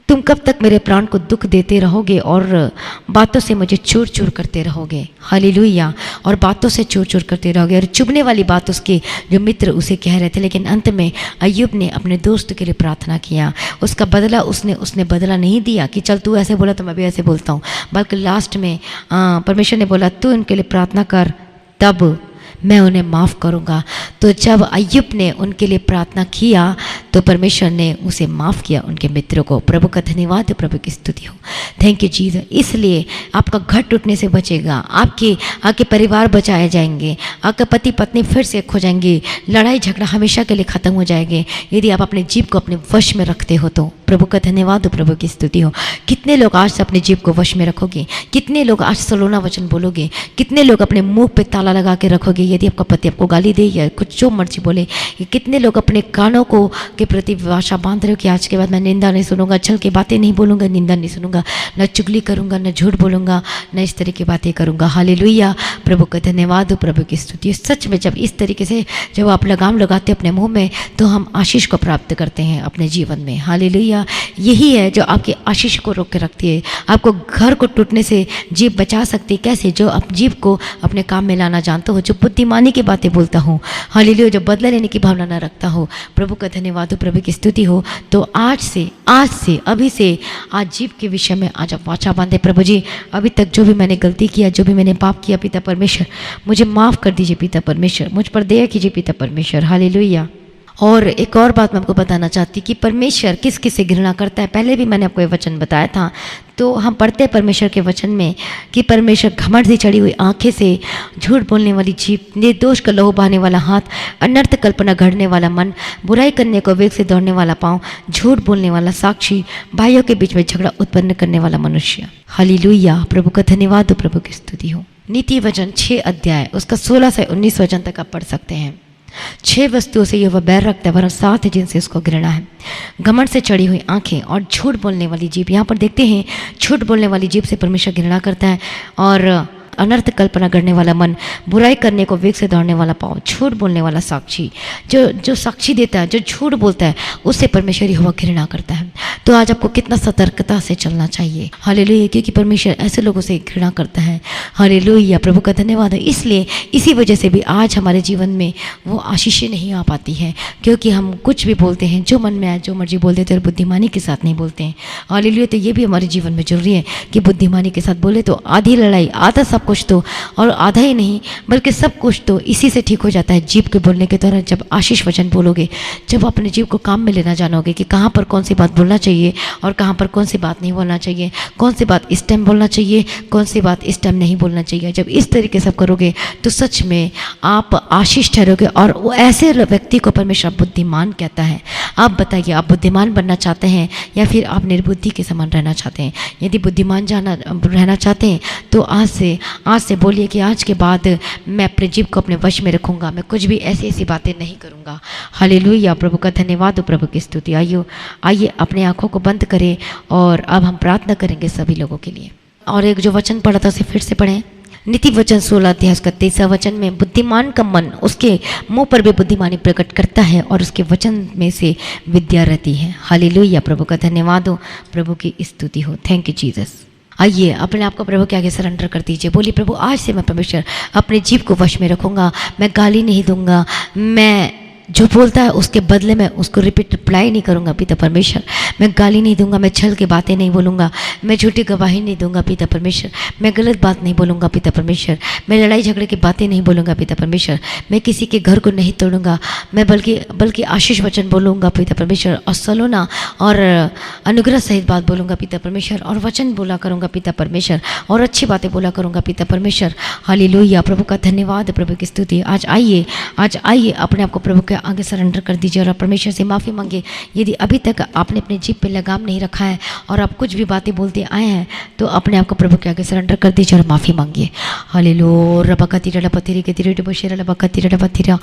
तुम कब तक मेरे प्राण को दुख देते रहोगे और बातों से मुझे चूर चूर करते रहोगे। हालेलुया। और बातों से चूर चूर करते रहोगे। और चुभने वाली बात उसके जो मित्र उसे कह रहे थे, लेकिन अंत में अय्यूब ने अपने दोस्त के लिए प्रार्थना किया। उसका बदला उसने बदला नहीं दिया कि चल तू ऐसे बोला तो मैं भी ऐसे बोलता हूँ, बल्कि लास्ट में परमेश्वर ने बोला तू उनके लिए प्रार्थना कर, तब मैं उन्हें माफ़ करूँगा। तो जब अय्यूब ने उनके लिए प्रार्थना किया तो परमेश्वर ने उसे माफ़ किया, उनके मित्रों को। प्रभु का धन्यवाद, प्रभु की स्तुति हो। Thank you Jesus. इसलिए आपका घर टूटने से बचेगा, आपके परिवार बचाए जाएंगे, आपका पति पत्नी फिर से एक हो जाएंगे, लड़ाई झगड़ा हमेशा के लिए ख़त्म हो जाएंगे यदि आप अपने जीव को अपने वश में रखते हो तो। प्रभु का धन्यवाद हो, प्रभु की स्तुति हो। कितने लोग आज से अपने जीव को वश में रखोगे, कितने लोग आज सलोना वचन बोलोगे, कितने लोग अपने मुंह पे ताला लगा के रखोगे यदि आपका पति आपको गाली दे या कुछ जो मर्जी बोले। कितने लोग अपने कानों को के प्रति आशा बांध रहे हो कि आज के बाद मैं निंदा नहीं सुनूंगा, छल की बातें नहीं बोलूंगा, निंदा नहीं सुनूंगा, न चुगली करूंगा, न झूठ बोलूंगा, न इस तरह की बातें करूंगा। हालेलुया। प्रभु का धन्यवाद हो, प्रभु की स्तुति। सच में जब इस तरीके से जब आप लगाम लगाते हैं अपने मुंह में तो हम आशीष को प्राप्त करते हैं अपने जीवन में। हालेलुया। यही है जो आपके आशीष को रोक के रखती है, आपको घर को टूटने से जीव बचा सकती है। कैसे? जो आप जीव को अपने काम में लाना जानते हो, जो बुद्धिमानी की बातें बोलता हो, हालेलुया, जो बदला लेने की भावना न रखता हो। प्रभु का धन्यवाद हो, प्रभु की स्तुति हो। तो आज से अभी से आज जीव के विषय में आज आप वाचा बांधे। प्रभु जी, अभी तक जो भी मैंने गलती किया, जो भी मैंने पाप किया, पिता परमेश्वर मुझे माफ़ कर दीजिए। पिता परमेश्वर मुझ पर दया कीजिए। पिता परमेश्वर, हालेलुया। और एक और बात मैं आपको बताना चाहती कि परमेश्वर किस किस से घृणा करता है। पहले भी मैंने आपको ये वचन बताया था। तो हम पढ़ते हैं परमेश्वर के वचन में कि परमेश्वर घमंड से चढ़ी हुई आंखें से, झूठ बोलने वाली जीभ, निर्दोष का लहू बहाने वाला हाथ, अनर्थ कल्पना गढ़ने वाला मन, बुराई करने को वेग से दौड़ने वाला पाँव, झूठ बोलने वाला साक्षी, भाइयों के बीच में झगड़ा उत्पन्न करने वाला मनुष्य। हालेलुया। प्रभु का धन्यवाद हो, प्रभु की स्तुति हो। नीति वचन 6 अध्याय उसका 16 से 19 वचन तक आप पढ़ सकते हैं। 6 वस्तुओं से यह वह बैर रखता है, वरन 7 है जिनसे उसको घृणा है। घमंड से चढ़ी हुई आंखें और झूठ बोलने वाली जीभ। यहाँ पर देखते हैं झूठ बोलने वाली जीभ से परमेश्वर घृणा करता है। और अनर्थ कल्पना करने वाला मन, बुराई करने को वेग से दौड़ने वाला पाँव, झूठ बोलने वाला साक्षी, जो साक्षी देता है, जो झूठ बोलता है, उससे परमेश्वर यहोवा घृणा करता है। तो आज आपको कितना सतर्कता से चलना चाहिए। हालेलुया। क्योंकि परमेश्वर ऐसे लोगों से घृणा करता है। हालेलुया। प्रभु का धन्यवाद है। इसलिए इसी वजह से भी आज हमारे जीवन में वो आशीषें नहीं आ पाती हैं, क्योंकि हम कुछ भी बोलते हैं, जो मन में आए जो मर्जी बोल देते हैं और बुद्धिमानी के साथ नहीं बोलते हैं। हालेलुया। तो ये भी हमारे जीवन में जरूरी है कि बुद्धिमानी के साथ बोले तो आधी लड़ाई, आधा सब कुछ तो, और आधा ही नहीं बल्कि सब कुछ तो इसी से ठीक हो जाता है, जीव के बोलने के दौरान। जब आशीष वचन बोलोगे, जब अपने जीव को काम में लेना जानोगे कि कहाँ पर कौन सी बात बोलना चाहिए और कहाँ पर कौन सी बात नहीं बोलना चाहिए, कौन सी बात इस टाइम बोलना चाहिए, कौन सी बात इस टाइम नहीं बोलना चाहिए, जब इस तरीके से करोगे तो सच में आप आशीष ठहरोगे। और वो ऐसे व्यक्ति को परमेश्वर बुद्धिमान कहता है। आप बताइए, आप बुद्धिमान बनना चाहते हैं या फिर आप निर्बुद्धि के समान रहना चाहते हैं? यदि बुद्धिमान रहना चाहते हैं तो आज से बोलिए कि आज के बाद मैं अपने जीव को अपने वश में रखूँगा, मैं कुछ भी ऐसी ऐसी बातें नहीं करूँगा। हालेलुया, प्रभु का धन्यवाद हो, प्रभु की स्तुति। आइए अपने आँखों को बंद करें और अब हम प्रार्थना करेंगे सभी लोगों के लिए। और एक जो वचन पढ़ा था उसे फिर से पढ़ें। नीति वचन 16 अध्याय का 23 वचन में, बुद्धिमान का मन उसके मुंह पर भी बुद्धिमानी प्रकट करता है और उसके वचन में से विद्या रहती है। हालेलुया, प्रभु का धन्यवाद हो, प्रभु की स्तुति हो। Thank you Jesus. आइए अपने आप को प्रभु के आगे सरेंडर कर दीजिए। बोलिए, प्रभु आज से मैं परमेश्वर अपने जीव को वश में रखूँगा, मैं गाली नहीं दूंगा, मैं जो बोलता है उसके बदले में उसको रिप्लाई नहीं करूँगा पिता परमेश्वर। मैं गाली नहीं दूंगा, मैं छल के बातें नहीं बोलूँगा, मैं झूठी गवाही नहीं दूंगा पिता परमेश्वर, मैं गलत बात नहीं बोलूँगा पिता परमेश्वर, मैं लड़ाई झगड़े की बातें नहीं बोलूँगा पिता परमेश्वर, मैं किसी के घर को नहीं तोड़ूंगा, मैं बल्कि आशीष वचन बोलूँगा पिता परमेश्वर, और सलोना और अनुग्रह सहित बात बोलूँगा पिता परमेश्वर, और वचन बोला करूँगा पिता परमेश्वर, और अच्छी बातें बोला करूँगा पिता परमेश्वर। हालेलुया, प्रभु का धन्यवाद, प्रभु की स्तुति। आज आइए अपने आप को प्रभु के आगे सरेंडर कर दीजिए और परमेश्वर से माफ़ी मांगिए। यदि अभी तक आपने अपने जीभ पे लगाम नहीं रखा है और आप कुछ भी बातें बोलते आए हैं तो अपने आप को प्रभु के आगे सरेंडर कर दीजिए और माफ़ी मांगिए। हालेलुया, रबकतिरा लपतिरी के तिरे बशेरा लबकतिरा लबतिरा।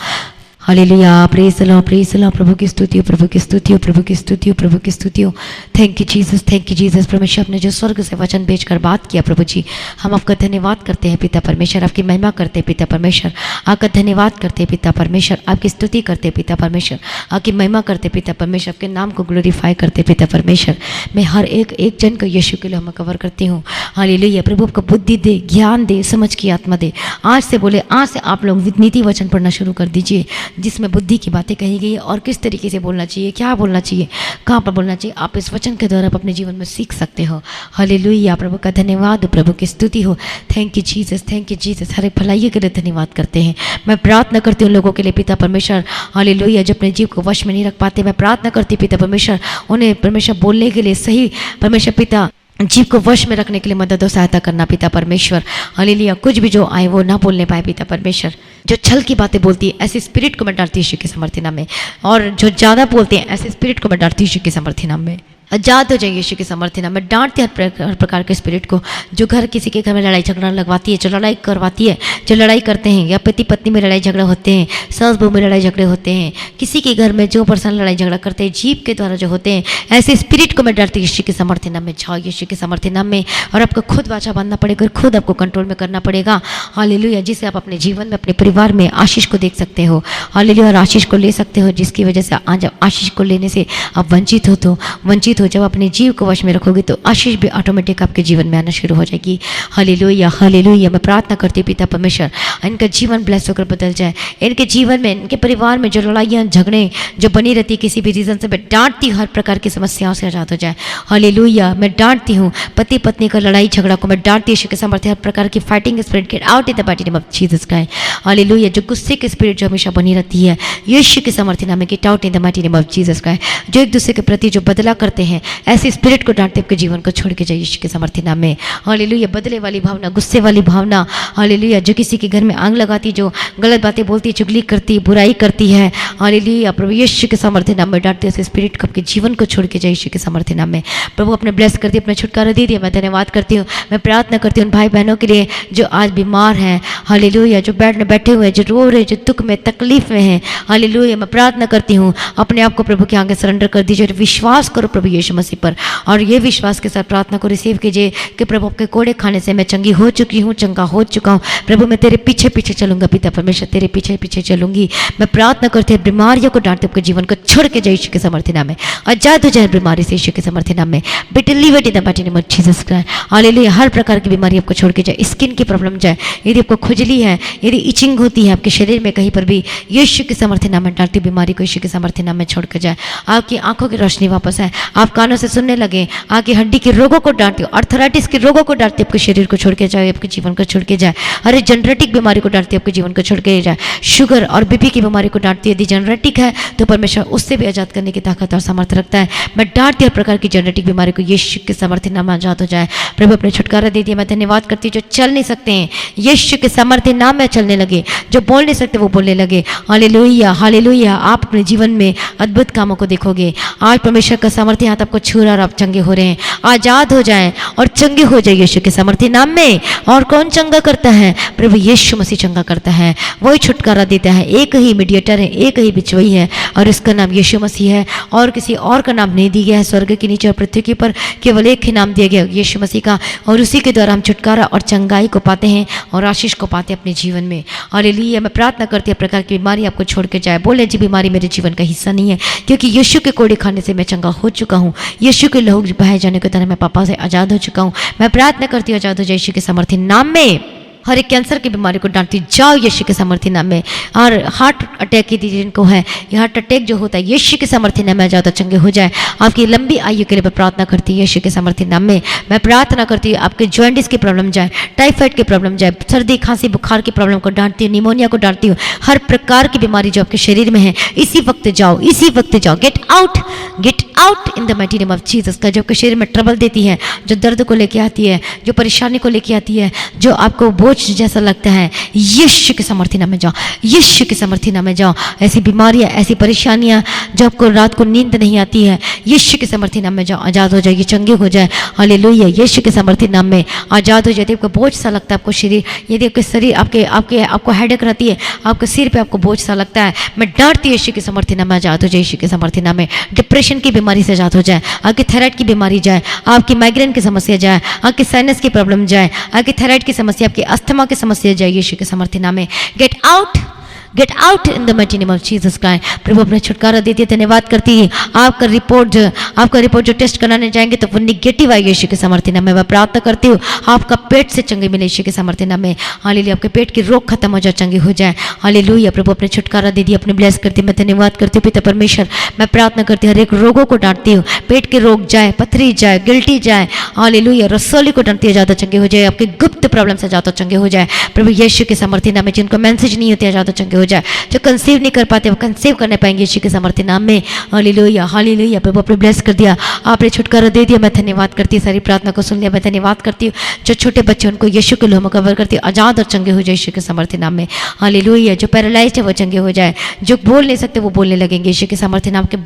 हालेलुया, प्रेज द लॉर्ड, प्रभु की स्तुति हो, प्रभु की स्तुति हो, प्रभु की स्तुति हो, प्रभु की स्तुति हो। Thank you Jesus, thank you Jesus. परमेश्वर ने जो स्वर्ग से वचन भेजकर बात किया, प्रभु जी हम आपका धन्यवाद करते हैं पिता परमेश्वर, आपकी महिमा करते हैं पिता परमेश्वर, आपका धन्यवाद करते हैं पिता परमेश्वर, आपकी स्तुति करते हैं पिता परमेश्वर, आपकी महिमा करते पिता परमेश्वर, आपके नाम को ग्लोरीफाई करते पिता परमेश्वर। मैं हर एक जन को यीशु के लिए हम कवर करती हूँ। हालेलुया, प्रभु आपको बुद्धि दे, ज्ञान दे, समझ की आत्मा दे। आज से बोले, आज से आप लोग नीति वचन पढ़ना शुरू कर दीजिए जिसमें बुद्धि की बातें कही गई है और किस तरीके से बोलना चाहिए, क्या बोलना चाहिए, कहाँ पर बोलना चाहिए। आप इस वचन के द्वारा अपने जीवन में सीख सकते हो। हालेलुया, प्रभु का धन्यवाद, प्रभु की स्तुति हो। Thank you Jesus, thank you Jesus. हर एक भलाई के लिए धन्यवाद करते हैं। मैं प्रार्थना करती हूँ लोगों के लिए पिता परमेश्वर, हालेलुया, जो अपने जीव को वश में नहीं रख पाते, मैं प्रार्थना करती पिता परमेश्वर उन्हें परमेश्वर बोलने के लिए सही परमेश्वर पिता जीव को वश में रखने के लिए मदद और सहायता करना पिता परमेश्वर। हालेलुया, कुछ भी जो आए वो ना बोलने पाए पिता परमेश्वर। जो छल की बातें बोलती है ऐसे स्पिरिट को मैं डालती हूँ यीशु के समर्थी नाम में, और जो ज़्यादा बोलते हैं ऐसे स्पिरिट को मैं डालती हूँ यीशु के समर्थी नाम में। आजाद हो जाइए यीशु के समर्थी नाम में। डांटते हर प्रकार के स्पिरिट को जो किसी के घर में लड़ाई झगड़ा लगवाती है, जो लड़ाई करवाती है, जो लड़ाई करते हैं, या पति पत्नी में लड़ाई झगड़ा होते हैं, सास बहू में लड़ाई झगड़े होते हैं, किसी के घर में जो पर्सन लड़ाई झगड़ा करते हैं जीव के द्वारा जो होते हैं, ऐसे स्पिरिट को मैं डरती यीशु के समर्थी नाम में। जाओ यीशु के समर्थी नाम में, और आपको खुद वाचा बांधना पड़ेगा, खुद आपको कंट्रोल में करना पड़ेगा। हालेलुया, जिससे आप अपने जीवन में अपने परिवार में आशीष को देख सकते हो। हालेलुया, और आशीष को ले सकते हो, जिसकी वजह से आज आशीष को लेने से आप वंचित हो। जब अपने जीव को वश में रखोगे तो आशीष भी ऑटोमेटिक आपके जीवन में आना शुरू हो जाएगी। Hallelujah, hallelujah. मैं प्रार्थना करती हूँ पिता परमेश्वर इनका जीवन ब्लेस होकर बदल जाए। इनके जीवन में, इनके परिवार में जो लड़ाइयाँ झगड़े जो बनी रहती है किसी भी रीज़न से, मैं डांटती हूँ, हर प्रकार की समस्याओं से आजाद हो जाए। हालेलुया, मैं डांटती हूँ पति पत्नी का लड़ाई झगड़ा को मैं डांटती हूँ यीशु के सामर्थ्य, हर प्रकार की fighting spirit gate out in the mighty name of Jesus Christ. Hallelujah, जो गुस्से की स्पिरिट जो हमेशा बनी रहती है यीशु के सामर्थ्य नाम में get out in the mighty name of Jesus Christ. जो एक दूसरे के प्रति जो बदला करते हैं ऐसे स्पिरिट को डांटते आपके जीवन को छोड़ के जाइए यीशु के सामर्थ्य नाम में। हालेलुया, बदले वाली भावना, गुस्से वाली भावना, हालेलुया, जो किसी के घर में आग लगाती, जो गलत बातें बोलती, चुगली करती, बुराई करती है, हालेलुया, प्रभु यीशु के सामर्थ्य नाम में डांटते उस स्पिरिट को आपके जीवन को छोड़ के जाइए यीशु के सामर्थ्य नाम में। प्रभु अपने ब्लेस कर दिए, अपना छुटकारा दे दिया। मैं धन्यवाद करती हूँ। मैं प्रार्थना करती हूँ उन भाई बहनों के लिए जो आज बीमार हैं, हालेलुया, जो बेड में बैठे हुए हैं, जो रो रहे, जो दुख में तकलीफ में हैं, हालेलुया, मैं प्रार्थना करती हूँ अपने आप को प्रभु के आगे सरेंडर कर दीजिए। विश्वास करो प्रभु यीशु मसीह पर, और ये विश्वास के साथ प्रार्थना को रिसीव कीजिए कि प्रभु आपके कोड़े खाने से मैं चंगी हो चुकी हूँ, चंगा हो चुका हूँ। प्रभु मैं तेरे पीछे पीछे चलूंगा पिता परमेश्वर, तेरे पीछे पीछे चलूंगी। मैं प्रार्थना करते हैं बीमारियों को डांटते आपके जीवन को छोड़ के जाए यीशु के सामर्थ्य नाम में। आजाद हो जाए बीमारी से यीशु के सामर्थ्य नाम में। Be delivered in the mighty name of Jesus Christ. Hallelujah, हर प्रकार की बीमारी आपको छोड़ के जाए, स्किन की प्रॉब्लम जाए, यदि आपको खुजली है, यदि इचिंग होती है आपके शरीर में कहीं पर भी, यीशु के सामर्थ्य नाम में डांटती बीमारी को यीशु के सामर्थ्य नाम में छोड़ कर जाए। आपकी आंखों की रोशनी वापस आए, आप कानों से सुनने लगे, आगे हड्डी के रोगों को डांटते हो, अर्थराइटिस के रोगों को डांटते आपके शरीर को छोड़ के जाए, आपके जीवन को छोड़ के जाए। अरे जेनरेटिक बीमारी को डांटती है, आपके जीवन को छोड़ के जाए। शुगर और बीपी की बीमारी को डांटती है। यदि जेनरेटिक है तो परमेश्वर उससे भी आजाद करने की ताकत और सामर्थ्य रखता है। मैं डांटती हर प्रकार की जेनेटिक बीमारी को यीशु के सामर्थ्य नाम में आजाद हो जाए। प्रभु अपने छुटकारा दे दिया। मैं धन्यवाद करती हूँ जो चल नहीं सकते हैं, यीशु के सामर्थ्य नाम में चलने लगे। जो बोल नहीं सकते वो बोलने लगे। Hallelujah hallelujah. आप अपने जीवन में अद्भुत कामों को देखोगे। आज परमेश्वर का सामर्थ्य हाथ आपको छू रहा और आप चंगे हो रहे हैं। आजाद हो जाएं और चंगे हो जाए यीशु के सामर्थ्य नाम में। और कौन चंगा करता है? प्रभु यीशु मसीह चंगा करता है, वही छुटकारा देता है। एक ही मीडिएटर है, एक ही बिचवई है और इसका नाम यीशु मसीह है और किसी और का नाम नहीं दिया गया है स्वर्ग के नीचे और पृथ्वी के ऊपर। केवल एक ही नाम दिया गया यीशु मसीह का और उसी के द्वारा हम छुटकारा और चंगाई को पाते हैं और आशीष को पाते हैं अपने जीवन में। हालेलुया। मैं प्रार्थना करती हूँ प्रकार की बीमारी आपको छोड़ के जाए। बोले जी बीमारी मेरे जीवन का हिस्सा नहीं है, क्योंकि यीशु के कोड़े खाने से मैं चंगा हो चुका हूँ। यीशु के लहू बहाए जाने के तरह मैं पापा से आजाद हो चुका हूँ। मैं प्रार्थना करती हूँ आजाद हो जाए यीशु के सामर्थ्य नाम में। हर एक कैंसर की बीमारी को डांटती जाओ यीशु के सामर्थ्य नाम में। और हार्ट अटैक की जिनको है, ये हार्ट अटैक जो होता है यीशु के सामर्थ्य नाम में जाओ तो चंगे हो जाए। आपकी लंबी आयु के लिए मैं प्रार्थना करती हूँ यीशु के सामर्थ्य नाम में। मैं प्रार्थना करती हूँ आपके जॉइंटिस की प्रॉब्लम जाए, टाइफाइड की प्रॉब्लम जाए, सर्दी खांसी बुखार की प्रॉब्लम को डांटती हूँ, निमोनिया को डांटती हूँ। हर प्रकार की बीमारी जो आपके शरीर में है इसी वक्त जाओ, इसी वक्त जाओ। Gate out in the mighty name of Jesus. का जो आपके शरीर में ट्रबल देती है, जो दर्द को लेके आती है, जो परेशानी को लेके आती है, जो आपको बोझ जैसा लगता है, यीशु के सामर्थ्य नाम में जाओ, यीशु के सामर्थ्य नाम में जाओ। ऐसी बीमारियां, ऐसी परेशानियां जो आपको रात को नींद नहीं आती है, यीशु के सामर्थ्य नाम में जाओ, आजाद हो जाएगी, चंगे हो जाए। हालेलुया। यीशु के सामर्थ्य नाम में आजाद हो जाए। आपको बोझ सा लगता है, आपको शरीर, यदि आपके शरीर आपको हेडेक रहती है, आपके सिर पे आपको बोझ सा लगता है, मैं डांटती हूँ यीशु के सामर्थ्य नाम में आजाद हो जाए, यीशु के सामर्थ्य नाम में। डिप्रेशन की बीमारी से आजाद हो जाए, आपकी थायराइड की बीमारी जाए, आपकी माइग्रेन की समस्या जाए, आपकी साइनस की प्रॉब्लम जाए, आपकी थायराइड की समस्या, आपकी अस्थमा की समस्या जाए यीशु के सामर्थ्य नाम में। Get out in the mighty name of Jesus Christ. प्रभु अपने छुटकारा देती। धन्यवाद करती है। आपका रिपोर्ट जो टेस्ट कराने जाएंगे तो वो निगेटिव है यीशु के सामर्थ्य नाम में। मैं प्रार्थना करती हूँ आपका पेट से चंगे मिले यीशु के सामर्थ्य नाम में। हालेलुया। आपके पेट की रोग खत्म हो जाए, चंगे हो जाए। हालेलुया। प्रभु अपने छुटकारा दे दी, अपने ब्लेस करती। मैं धन्यवाद करती हूँ पिता परमेश्वर। मैं प्रार्थना करती हूँ हर एक रोगों को डांटती हूँ, पेट के रोग जाए, पथरी जाए, गिल्टी जाए। हालेलुया। रसोली को डांटती है, ज़्यादा चंगे हो जाए। आपके गुप्त प्रॉब्लम से ज़्यादा चंगे हो जाए प्रभु यीशु के सामर्थ्य नाम में। जिनको मैसेज नहीं होते ज़्यादा चंगे हो जाए, जो कंसीव नहीं कर पाते वो कंसीव करने पाएंगे यीशु के सामर्थ्य नाम में। Hallelujah hallelujah. प्रभु आपने ब्लेस कर दिया, आपने छुटकारा दे दिया। मैं धन्यवाद करती हूँ, सारी प्रार्थना को सुन लिया। मैं धन्यवाद करती हूँ जो छोटे बच्चे उनको यीशु के लहू में कवर करती है, आजाद और चंगे हो जाए यीशु के सामर्थ्य नाम में। हालेलुया। जो पैरालाइज्ड है वो चंगे हो जाए, जो बोल नहीं सकते वो बोलने लगेंगे यीशु के सामर्थ्य नाम के।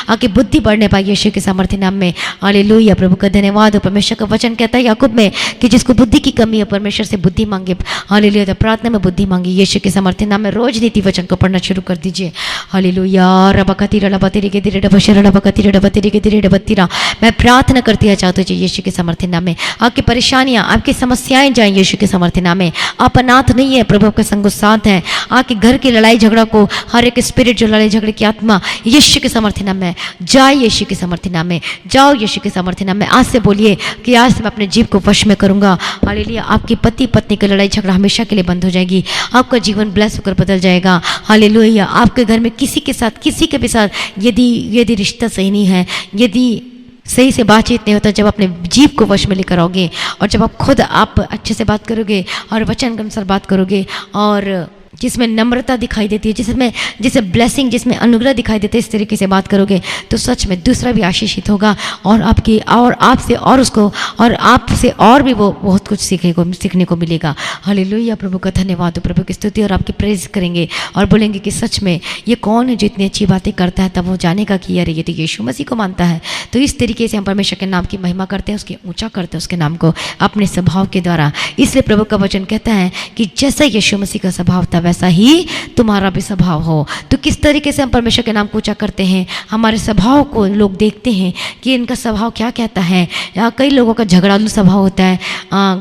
आपकी बुद्धि बढ़ने पाए यीशु के सामर्थ्य नाम में। हालेलुया। प्रभु का धन्यवाद हो। परमेश्वर का वचन कहता है याकूब में कि जिसको बुद्धि की कमी है परमेश्वर से बुद्धि मांगे। हालेलुया। तो प्रार्थना में बुद्धि मांगी यीशु के सामर्थ्य नाम में। रोज नीति वचन को पढ़ना शुरू कर दीजिए। हालेलुया। मैं प्रार्थना करती है चाहते हो यीशु के सामर्थ्य नाम में। आपकी परेशानियां, आपकी समस्याएं जाएं यीशु के सामर्थ्य नाम में। आप अनाथ नहीं है, प्रभु आपके संग साथ है। आपके घर की लड़ाई झगड़ा को, हर एक स्पिरिट जो लड़ाई झगड़े की आत्मा यीशु के सामर्थ्य नाम में जाए, यीशु के सामर्थ्य नाम में जाओ, यीशु के सामर्थ्य नाम में। आज से बोलिए कि आज से मैं अपने जीव को वश में करूंगा। हालेलुया। आपकी पति पत्नी की लड़ाई झगड़ा हमेशा के लिए बंद हो जाएगी। आपका जीवन ब्लेस होकर बदल जाएगा। हालेलुया। आपके घर में किसी के भी साथ यदि रिश्ता सही नहीं है, यदि सही से बातचीत नहीं होता, जब अपने जीव को वश में लेकर आओगे और जब आप अच्छे से बात करोगे और वचन के अनुसार बात करोगे और जिसमें नम्रता दिखाई देती है, जिसमें ब्लेसिंग, जिसमें अनुग्रह दिखाई देते है, इस तरीके से बात करोगे तो सच में दूसरा भी आशीषित होगा और आपसे और भी वो बहुत कुछ सीखने को मिलेगा। हालेलुया। प्रभु का धन्यवाद हो। प्रभु की स्तुति और आपकी प्रेज करेंगे और बोलेंगे कि सच में ये कौन है जो इतनी अच्छी बातें करता है। तब वो जानेगा कि यार ये तो यीशु मसीह को मानता है। तो इस तरीके से हम परमेश्वर के नाम की महिमा करते हैं, उसके ऊंचा करते हैं उसके नाम को अपने स्वभाव के द्वारा। इसलिए प्रभु का वचन कहता है कि जैसा यीशु मसीह का स्वभाव था वैसा ही तुम्हारा भी स्वभाव हो। तो किस तरीके से हम परमेश्वर के नाम को ऊंचा करते हैं? हमारे स्वभाव को लोग देखते हैं कि इनका स्वभाव क्या कहता है। या कई लोगों का झगड़ालू स्वभाव होता है,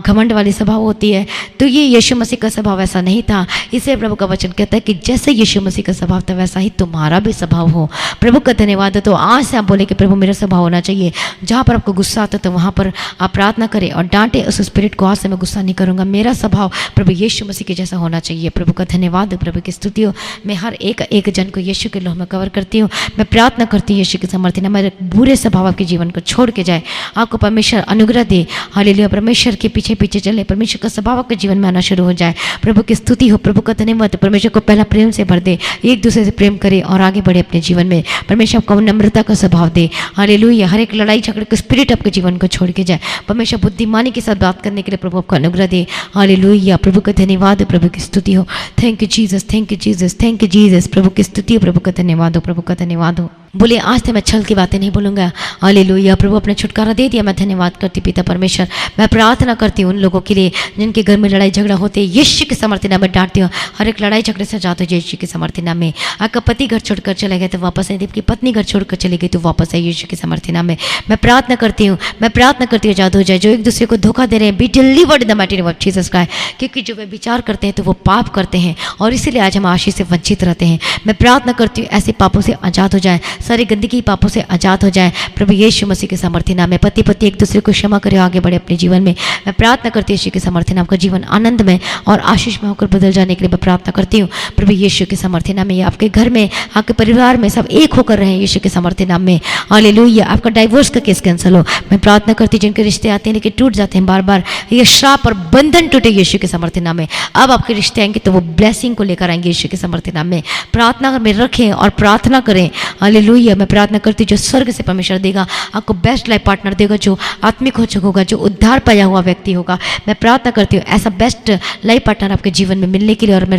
घमंड वाली स्वभाव होती है। तो ये यीशु मसीह का स्वभाव ऐसा नहीं था। इसलिए प्रभु का वचन कहता है कि जैसे यीशु मसीह का स्वभाव था वैसा ही तुम्हारा भी स्वभाव हो। प्रभु का धन्यवाद है। तो आज से आप बोले कि प्रभु मेरा स्वभाव होना चाहिए। जहाँ पर आपको गुस्सा आता है तो वहाँ पर आप प्रार्थना करें और डांटे उस स्पिरिट को, आज से मैं गुस्सा नहीं करूँगा, मेरा स्वभाव प्रभु यीशु मसीह के जैसा होना चाहिए। प्रभु का धन्यवाद हो, प्रभु की स्तुति हो। मैं हर एक जन को यीशु के लोह में कवर करती हूँ। मैं प्रार्थना करती हूँ यीशु की समर्थी ना मेरे बुरे स्वभाव आपके जीवन को छोड़ के जाए। आपको परमेश्वर अनुग्रह दे। हालेलुया। परमेश्वर के पीछे पीछे चले, परमेश्वर का स्वभाव आपके जीवन में आना शुरू हो जाए। प्रभु की स्तुति हो, प्रभु का धन्यवाद। परमेश्वर को पहला प्रेम से भर दे, एक दूसरे से प्रेम करे और आगे बढ़े अपने जीवन में। परमेश्वर आपको नम्रता का स्वभाव दे। हालेलुया। हर एक लड़ाई झगड़े का स्पिरिट आपके जीवन को छोड़ के जाए। परमेश्वर बुद्धिमानी के साथ बात करने के लिए प्रभु आपको अनुग्रह दे। हालेलुया। प्रभु का धन्यवाद हो, प्रभु की स्तुति हो। Thank you Jesus, thank you Jesus, thank you Jesus. प्रभु की स्तुति हो, प्रभु का धन्यवाद हो, प्रभु का धन्यवाद हो। बोले आज से मैं छल की बातें नहीं बोलूंगा। हालेलुया। प्रभु अपने छुटकारा दे दिया। मैं धन्यवाद करती पिता परमेश्वर। मैं प्रार्थना करती हूँ उन लोगों के लिए जिनके घर में लड़ाई झगड़ा होते हैं, यीशु के समर्थी नाम में डांटती हूँ। हर एक लड़ाई झगड़े से आजाद हो जाए यीशु के समर्थी नाम में। आपका पति घर छोड़कर चले गए तो वापस आए, आपकी पत्नी घर छोड़कर चली गई तो वापस आए यीशु के समर्थी नाम में। मैं प्रार्थना करती हूँ, मैं प्रार्थना करती हूँ आजाद हो जाए। जो एक दूसरे को धोखा दे रहे हैं, be delivered in the mighty name of Jesus Christ. क्योंकि जो वे विचार करते हैं तो वो पाप करते हैं और इसीलिए आज हम आशीष से वंचित रहते हैं। मैं प्रार्थना करती हूँ ऐसे पापों से आजाद हो जाए, सारी गंदगी पापों से आजाद हो जाए प्रभु यीशु मसीह के समर्थी नाम में। पति पति एक दूसरे को क्षमा करे, आगे बढ़े अपने जीवन में। मैं प्रार्थना करती हूँ यीशु के समर्थी नाम का जीवन आनंद में और आशीष में होकर बदल जाने के लिए मैं प्रार्थना करती हूँ प्रभु यीशु के समर्थी नाम में। आपके घर में, आपके परिवार में सब एक होकर रहे यीशु के समर्थी नाम में। हालेलुया। आपका डाइवोर्स का केस कैंसिल हो। मैं प्रार्थना करती हूँ जिनके रिश्ते आते हैं लेकिन टूट जाते हैं बार बार, ये श्राप और बंधन टूटे यीशु के समर्थी नाम में। अब आपके रिश्ते आएंगे तो वो ब्लेसिंग को लेकर आएंगे यीशु के समर्थी नाम में। प्रार्थना में रखें और प्रार्थना करें। हालेलुया। मैं प्रार्थना करती हूँ जो स्वर्ग से परमेश्वर देगा आपको बेस्ट लाइफ पार्टनर देगा, जो आत्मिक हो चुका होगा, जो उद्धार पाया हुआ व्यक्ति होगा। मैं प्रार्थना करती हूँ ऐसा बेस्ट लाइफ पार्टनर आपके जीवन में मिलने के लिए और मैं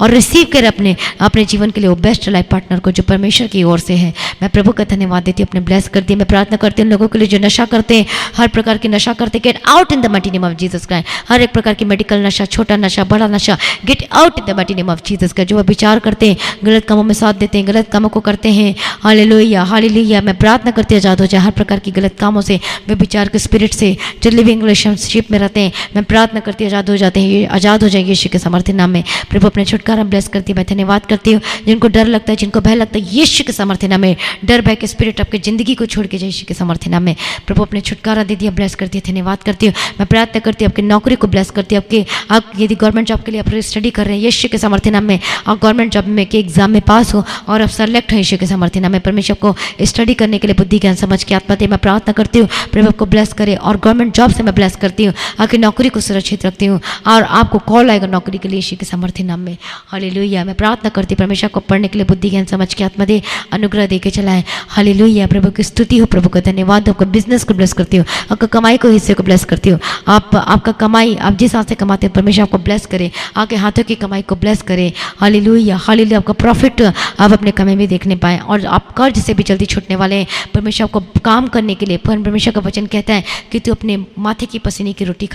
रिसीव करें अपने जीवन के लिए वो बेस्ट लाइफ पार्टनर को जो परमेश्वर की ओर से है। मैं प्रभु का धन्यवाद देती हूँ, अपने ब्लेस करती हूँ। मैं प्रार्थना करती हूँ लोगों के लिए जो नशा करते हैं, हर प्रकार की नशा करते, get out in the mighty name of Jesus Christ. हर एक प्रकार की मेडिकल नशा, छोटा नशा, बड़ा नशा, get out in the mighty name of Jesus Christ. जो विचार करते हैं, गलत कामों में साथ देते हैं, गलत कामों को करते हैं। Hallelujah, hallelujah. मैं प्रार्थना करती हूँ आजाद हो जाए हर प्रकार की गलत कामों से, वे विचार के स्पिरिट से जो लिविंग रिलेशनशिप में रहते हैं। मैं प्रार्थना करती हूँ आजाद हो जाते हैं, ये आजाद हो जाए यीशु के समर्थी नाम में। प्रभु अपने छुटकारा ब्लेस करती है। मैं धन्यवाद करती हूँ जिनको डर लगता है, जिनको भय लगता है, यीशु के समर्थी नाम में डर भय के स्पिरिट आपकी जिंदगी को छोड़ के जाए यीशु के समर्थी नाम में। प्रभु अपने छुटकारा दे दिया, ब्लेस करती है। धन्यवाद करती हूँ। मैं प्रार्थना करती हूँ आपकी नौकरी को ब्लेस करती है। आप यदि गवर्नमेंट जॉब के लिए आप स्टडी कर रहे हैं यीशु के समर्थी नाम में, आप गवर्नमेंट जॉब में के एग्जाम में पास हो और आप सेलेक्ट हैं यीशु के समर्थी नाम में। परमेश्वर को स्टडी करने के लिए बुद्धि ज्ञान समझ के आत्मा दे। मैं प्रार्थना करती हूँ प्रभु आपको ब्लेस करे और गवर्नमेंट जॉब से मैं ब्लेस करती हूँ। आपकी नौकरी को सुरक्षित रखती हूँ और आपको कॉल आएगा नौकरी के लिए यीशु के समर्थी नाम में। हालेलुया। मैं प्रार्थना करती हूँ परमेश्वर को पढ़ने के लिए बुद्धि ज्ञान समझ के आत्मा दे, अनुग्रह दे के चलाएं। हालेलुया। प्रभु की स्तुति हो, प्रभु का धन्यवाद हो। आपका बिजनेस को ब्लेस करती हूँ, आपका कमाई को हिस्से को ब्लेस करती हूँ। आपका कमाई आप जिस हाथ से कमाते हैं परमेश्वर आपको ब्लेस करे, आपके हाथों की कमाई को ब्लेस करे। Hallelujah, hallelujah. आपका प्रॉफिट आप अपने कमाई में देखने पाएं और आप कर्ज से भी जल्दी छूटने वाले हैं। परमेश्वर आपको काम करने के लिए, परमेश्वर का वचन कहता है कि तू अपने माथे की पसीने की रोटी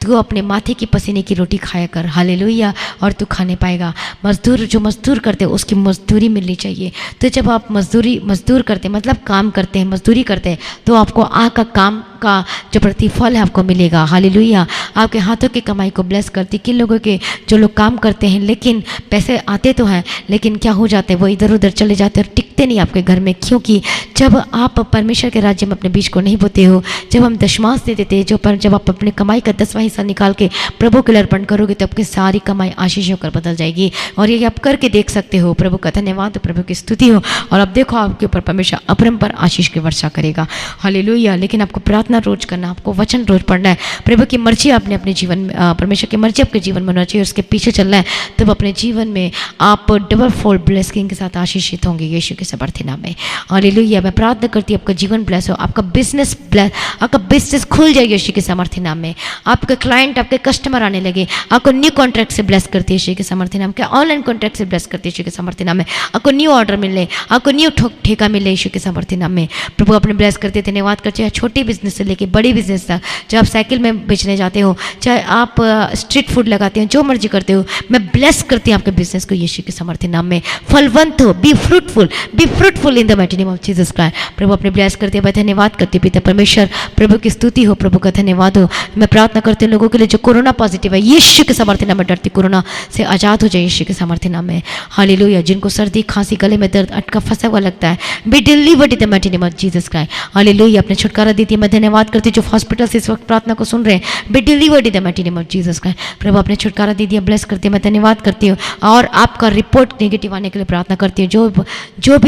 तू अपने माथे की पसीने की रोटी खाया कर। हालेलुया। और तू खाने पाएगा। मजदूर जो मजदूर करते हैं उसकी मजदूरी मिलनी चाहिए। तो जब आप मजदूर करते हैं मतलब काम करते हैं, मजदूरी करते हैं, तो आपको का काम का जो प्रतिफल है आपको मिलेगा। हालेलुया। आपके हाथों की कमाई को ब्लेस करती। किन लोगों के जो लोग काम करते हैं लेकिन पैसे आते तो हैं लेकिन क्या हो जाते हैं वो इधर उधर चले जाते हैं और टिकते नहीं आपके घर में। क्योंकि जब आप परमेश्वर के राज्य में अपने बीज को नहीं बोते हो, जब हम दशमांश दे देते हैं, जब आप अपने कमाई का 10वां हिस्सा निकाल के प्रभु के लिए अर्पण करोगे तो आपकी सारी कमाई आशीष होकर बदल जाएगी। और ये आप करके देख सकते हो। प्रभु का धन्यवाद, प्रभु की स्तुति हो। और आप देखो आपके ऊपर परमेश्वर अपरंपार आशीष की वर्षा करेगा। हालेलुया। लेकिन आपको प्रार्थना रोज करना, आपको वचन रोज पढ़ना है। प्रभु की मर्जी आपने अपने जीवन में, परमेश्वर की मर्जी आपके जीवन में होना चाहिए, उसके पीछे चलना है। तब अपने जीवन में आप डबल फोल्ड ब्लेसिंग के साथ आशीषित होंगे यीशु के समर्थी नाम में। हालेलुया। मैं प्रार्थना करती हूँ आपका जीवन ब्लेस हो, आपका बिजनेस ब्लेस, आपका बिजनेस खुल जाए यीशु के समर्थी नाम में। आपके क्लाइंट, आपके कस्टमर आने लगे। आपको न्यू कॉन्ट्रैक्ट से ब्लेस करती है यीशु के समर्थी नाम के। ऑनलाइन कॉन्ट्रैक्ट से ब्लेस करती है यीशु के समर्थी नाम में। आपको न्यू ऑर्डर मिले, आपको न्यू ठेका मिले यीशु के समर्थी नाम में। प्रभु अपने ब्लेस करते, धन्यवाद करते हैं। छोटे बिजनेस से लेके बड़ी बिजनेस तक, चाहे आप साइकिल में बेचने जाते हो, चाहे आप स्ट्रीट फूड लगाते हो, जो मर्जी करते हो, मैं ब्लेस करती हूँ आपके बिजनेस को यीशु के समर्थी नाम में। फलवंत हो, be fruitful in the mighty name of Jesus Christ. प्रभु अपने ब्लेस करते हैं। मैं धन्यवाद करती हूँ पिता परमेश्वर। प्रभु की स्तुति हो, प्रभु का धन्यवाद हो। मैं प्रार्थना करती हूँ लोगों के लिए जो कोरोना पॉजिटिव है यीशु के समर्थी नाम में, डरती कोरोना से आजाद हो जाए यीशु के समर्थी नाम में। हालेलुया। जिनको सर्दी खांसी गले में दर्द अटका फंसा हुआ लगता है, B delivered in the mighty name of Jesus Christ. Hallelujah. अपने छुटकारा देती है। मैं धन्यवाद धन्यवाद करती हूँ जो हॉस्पिटल से इस वक्त प्रार्थना को सुन रहे हैं, be delivered in the mighty name of Jesus Christ. प्रभु अपने छुटकारा दे दिया, ब्लेस करती है, मैं धन्यवाद करती हूँ और आपका रिपोर्ट नेगेटिव आने के लिए प्रार्थना करती हूँ। जो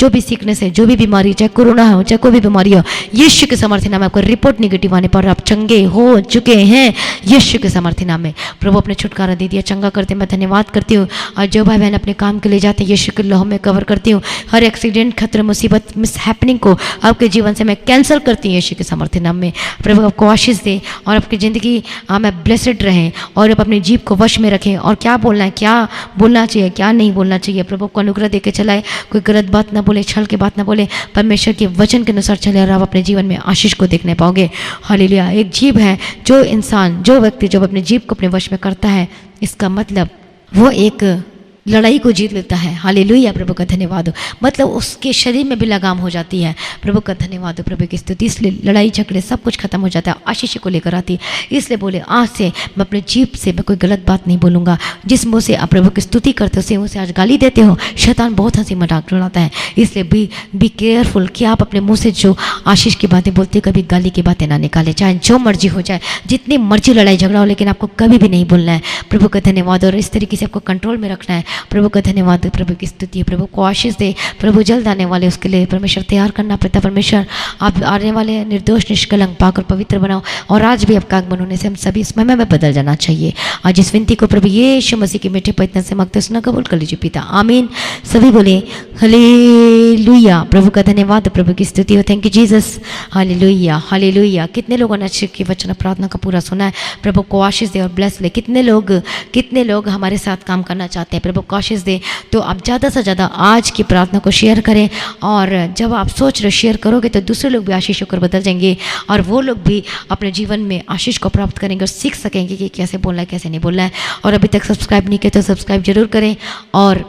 भी सीकनेस है, जो भी बीमारी, चाहे कोरोना हो, चाहे कोई भी बीमारी हो, यीशु के समर्थी नाम में आपका रिपोर्ट नेगेटिव आने पर आप चंगे हो चुके हैं यीशु के समर्थी नाम में। प्रभु अपने छुटकारा दे दिया, चंगा करते मैं धन्यवाद करती हूँ। और जो भाई बहन अपने काम के लिए जाते हैं यीशु के लहू में कवर करती हूँ। हर एक्सीडेंट, खतरे, मुसीबत, मिस हैपनिंग को आपके जीवन से मैं कैंसिल करती हूँ यीशु के समर्थी नाम में। प्रभु आपको आशीष दे और आपकी ज़िंदगी में ब्लेसड रहें और आप अपनी जीभ को वश में रखें और क्या बोलना है, क्या बोलना चाहिए, क्या नहीं बोलना चाहिए, प्रभु को अनुग्रह देकर चलाए। कोई गलत बात ना बोले, छल की बात ना बोले, परमेश्वर के वचन के अनुसार चले और आप अपने जीवन में आशीष को देखने पाओगे। हालेलुया। एक जीभ है, जो इंसान, जो व्यक्ति जब अपने जीभ को अपने वश में करता है, इसका मतलब वो एक लड़ाई को जीत लेता है। हालेलुया। प्रभु का धन्यवाद हो, मतलब उसके शरीर में भी लगाम हो जाती है। प्रभु का धन्यवाद हो, प्रभु की स्तुति। इसलिए लड़ाई झगड़े सब कुछ खत्म हो जाता है, आशीष को लेकर आती है। इसलिए बोले आज से मैं अपने जीभ से मैं कोई गलत बात नहीं बोलूँगा। जिस मुँह से आप प्रभु की स्तुति करते हो, उसी मुँह से आज गाली देते हो, शैतान बहुत हंसी मजाक उड़ाता है। इसलिए बी केयरफुल कि आप अपने मुँह से जो आशीष की बातें बोलते हो, कभी गाली की बातें ना निकाले, चाहे जो मर्जी हो जाए, जितनी मर्जी लड़ाई झगड़ा हो, लेकिन आपको कभी भी नहीं बोलना है। प्रभु का धन्यवाद। और इस तरीके से आपको कंट्रोल में रखना है। प्रभु का धन्यवाद, प्रभु की स्तुति है। प्रभु को आशीष दे। प्रभु जल्द आने वाले उसके लिए परमेश्वर तैयार करना पिता परमेश्वर, आप आने वाले निर्दोष, निष्कलंक, पाक और पवित्र बनाओ। और आज भी आपका आगमन होने से हम सभी इस महिमा में बदल जाना चाहिए। आज इस विनती को प्रभु यीशु मसीह के मीठे पवित्र से मांगते सुना कबूल कर लीजिए पिता, आमीन। सभी बोले हालेलुया। प्रभु का धन्यवाद, प्रभु की स्तुति हो। Thank you Jesus. Hallelujah, hallelujah. कितने लोगों ने अच्छे की वचन प्रार्थना का पूरा सुना है। प्रभु को आशीष दे और ब्लेस ले। कितने लोग हमारे साथ काम करना चाहते हैं, प्रभु को आशीष दे। तो आप ज़्यादा से ज़्यादा आज की प्रार्थना को शेयर करें और जब आप सोच रहे शेयर करोगे तो दूसरे लोग भी आशीष होकर बदल जाएंगे और वो लोग भी अपने जीवन में आशीष को प्राप्त करेंगे और सीख सकेंगे कि कैसे बोलना है, कैसे नहीं बोलना है। और अभी तक सब्सक्राइब नहीं किया तो सब्सक्राइब जरूर करें। और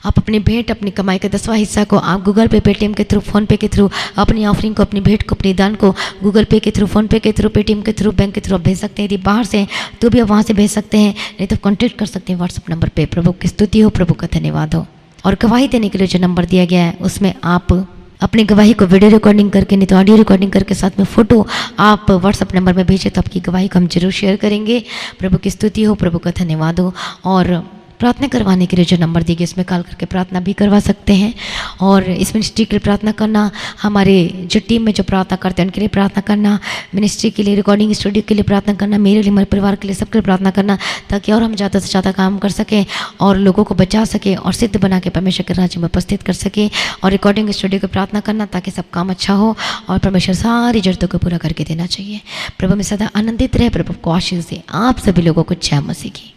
आप अपनी भेंट, अपनी कमाई का 10वां हिस्सा को आप गूगल पे, पेटीएम के थ्रू, फ़ोन पे के थ्रू, अपनी ऑफरिंग को, अपनी भेंट को, अपनी दान को गूगल पे के थ्रू, फ़ोन पे के थ्रू, पेटीएम के थ्रू, बैंक के थ्रू आप भेज सकते हैं। यदि बाहर से हैं तो भी आप वहाँ से भेज सकते हैं, नहीं तो कॉन्टैक्ट कर सकते हैं व्हाट्सअप नंबर पर। प्रभु की स्तुति हो, प्रभु का धन्यवाद हो। और गवाही देने के लिए जो नंबर दिया गया है उसमें आप अपनी गवाही को वीडियो रिकॉर्डिंग करके, नहीं तो ऑडियो रिकॉर्डिंग करके, साथ में फ़ोटो आप व्हाट्सअप नंबर में भेजें तो आपकी गवाही को हम जरूर शेयर करेंगे। प्रभु की स्तुति हो, प्रभु का धन्यवाद हो। और प्रार्थना करवाने के लिए जो नंबर दिए गए इसमें कॉल करके प्रार्थना भी करवा सकते हैं। और इस मिनिस्ट्री के लिए प्रार्थना करना, हमारे जो टीम में जो प्रार्थना करते हैं उनके लिए प्रार्थना करना, मिनिस्ट्री के लिए, रिकॉर्डिंग स्टूडियो के लिए प्रार्थना करना, मेरे लिए, मेरे परिवार के लिए, सबके लिए प्रार्थना करना, ताकि और हम ज़्यादा से ज़्यादा काम कर सकें और लोगों को बचा सकें और सिद्ध बना के परमेश्वर के राज्य में उपस्थित कर सकें। और रिकॉर्डिंग स्टूडियो की प्रार्थना करना ताकि सब काम अच्छा हो और परमेश्वर सारी जरूरतों को पूरा करके देना चाहिए। प्रभु में सदा आनंदित रहे, प्रभु को आशीष दे। आप सभी लोगों को जय मसीह की।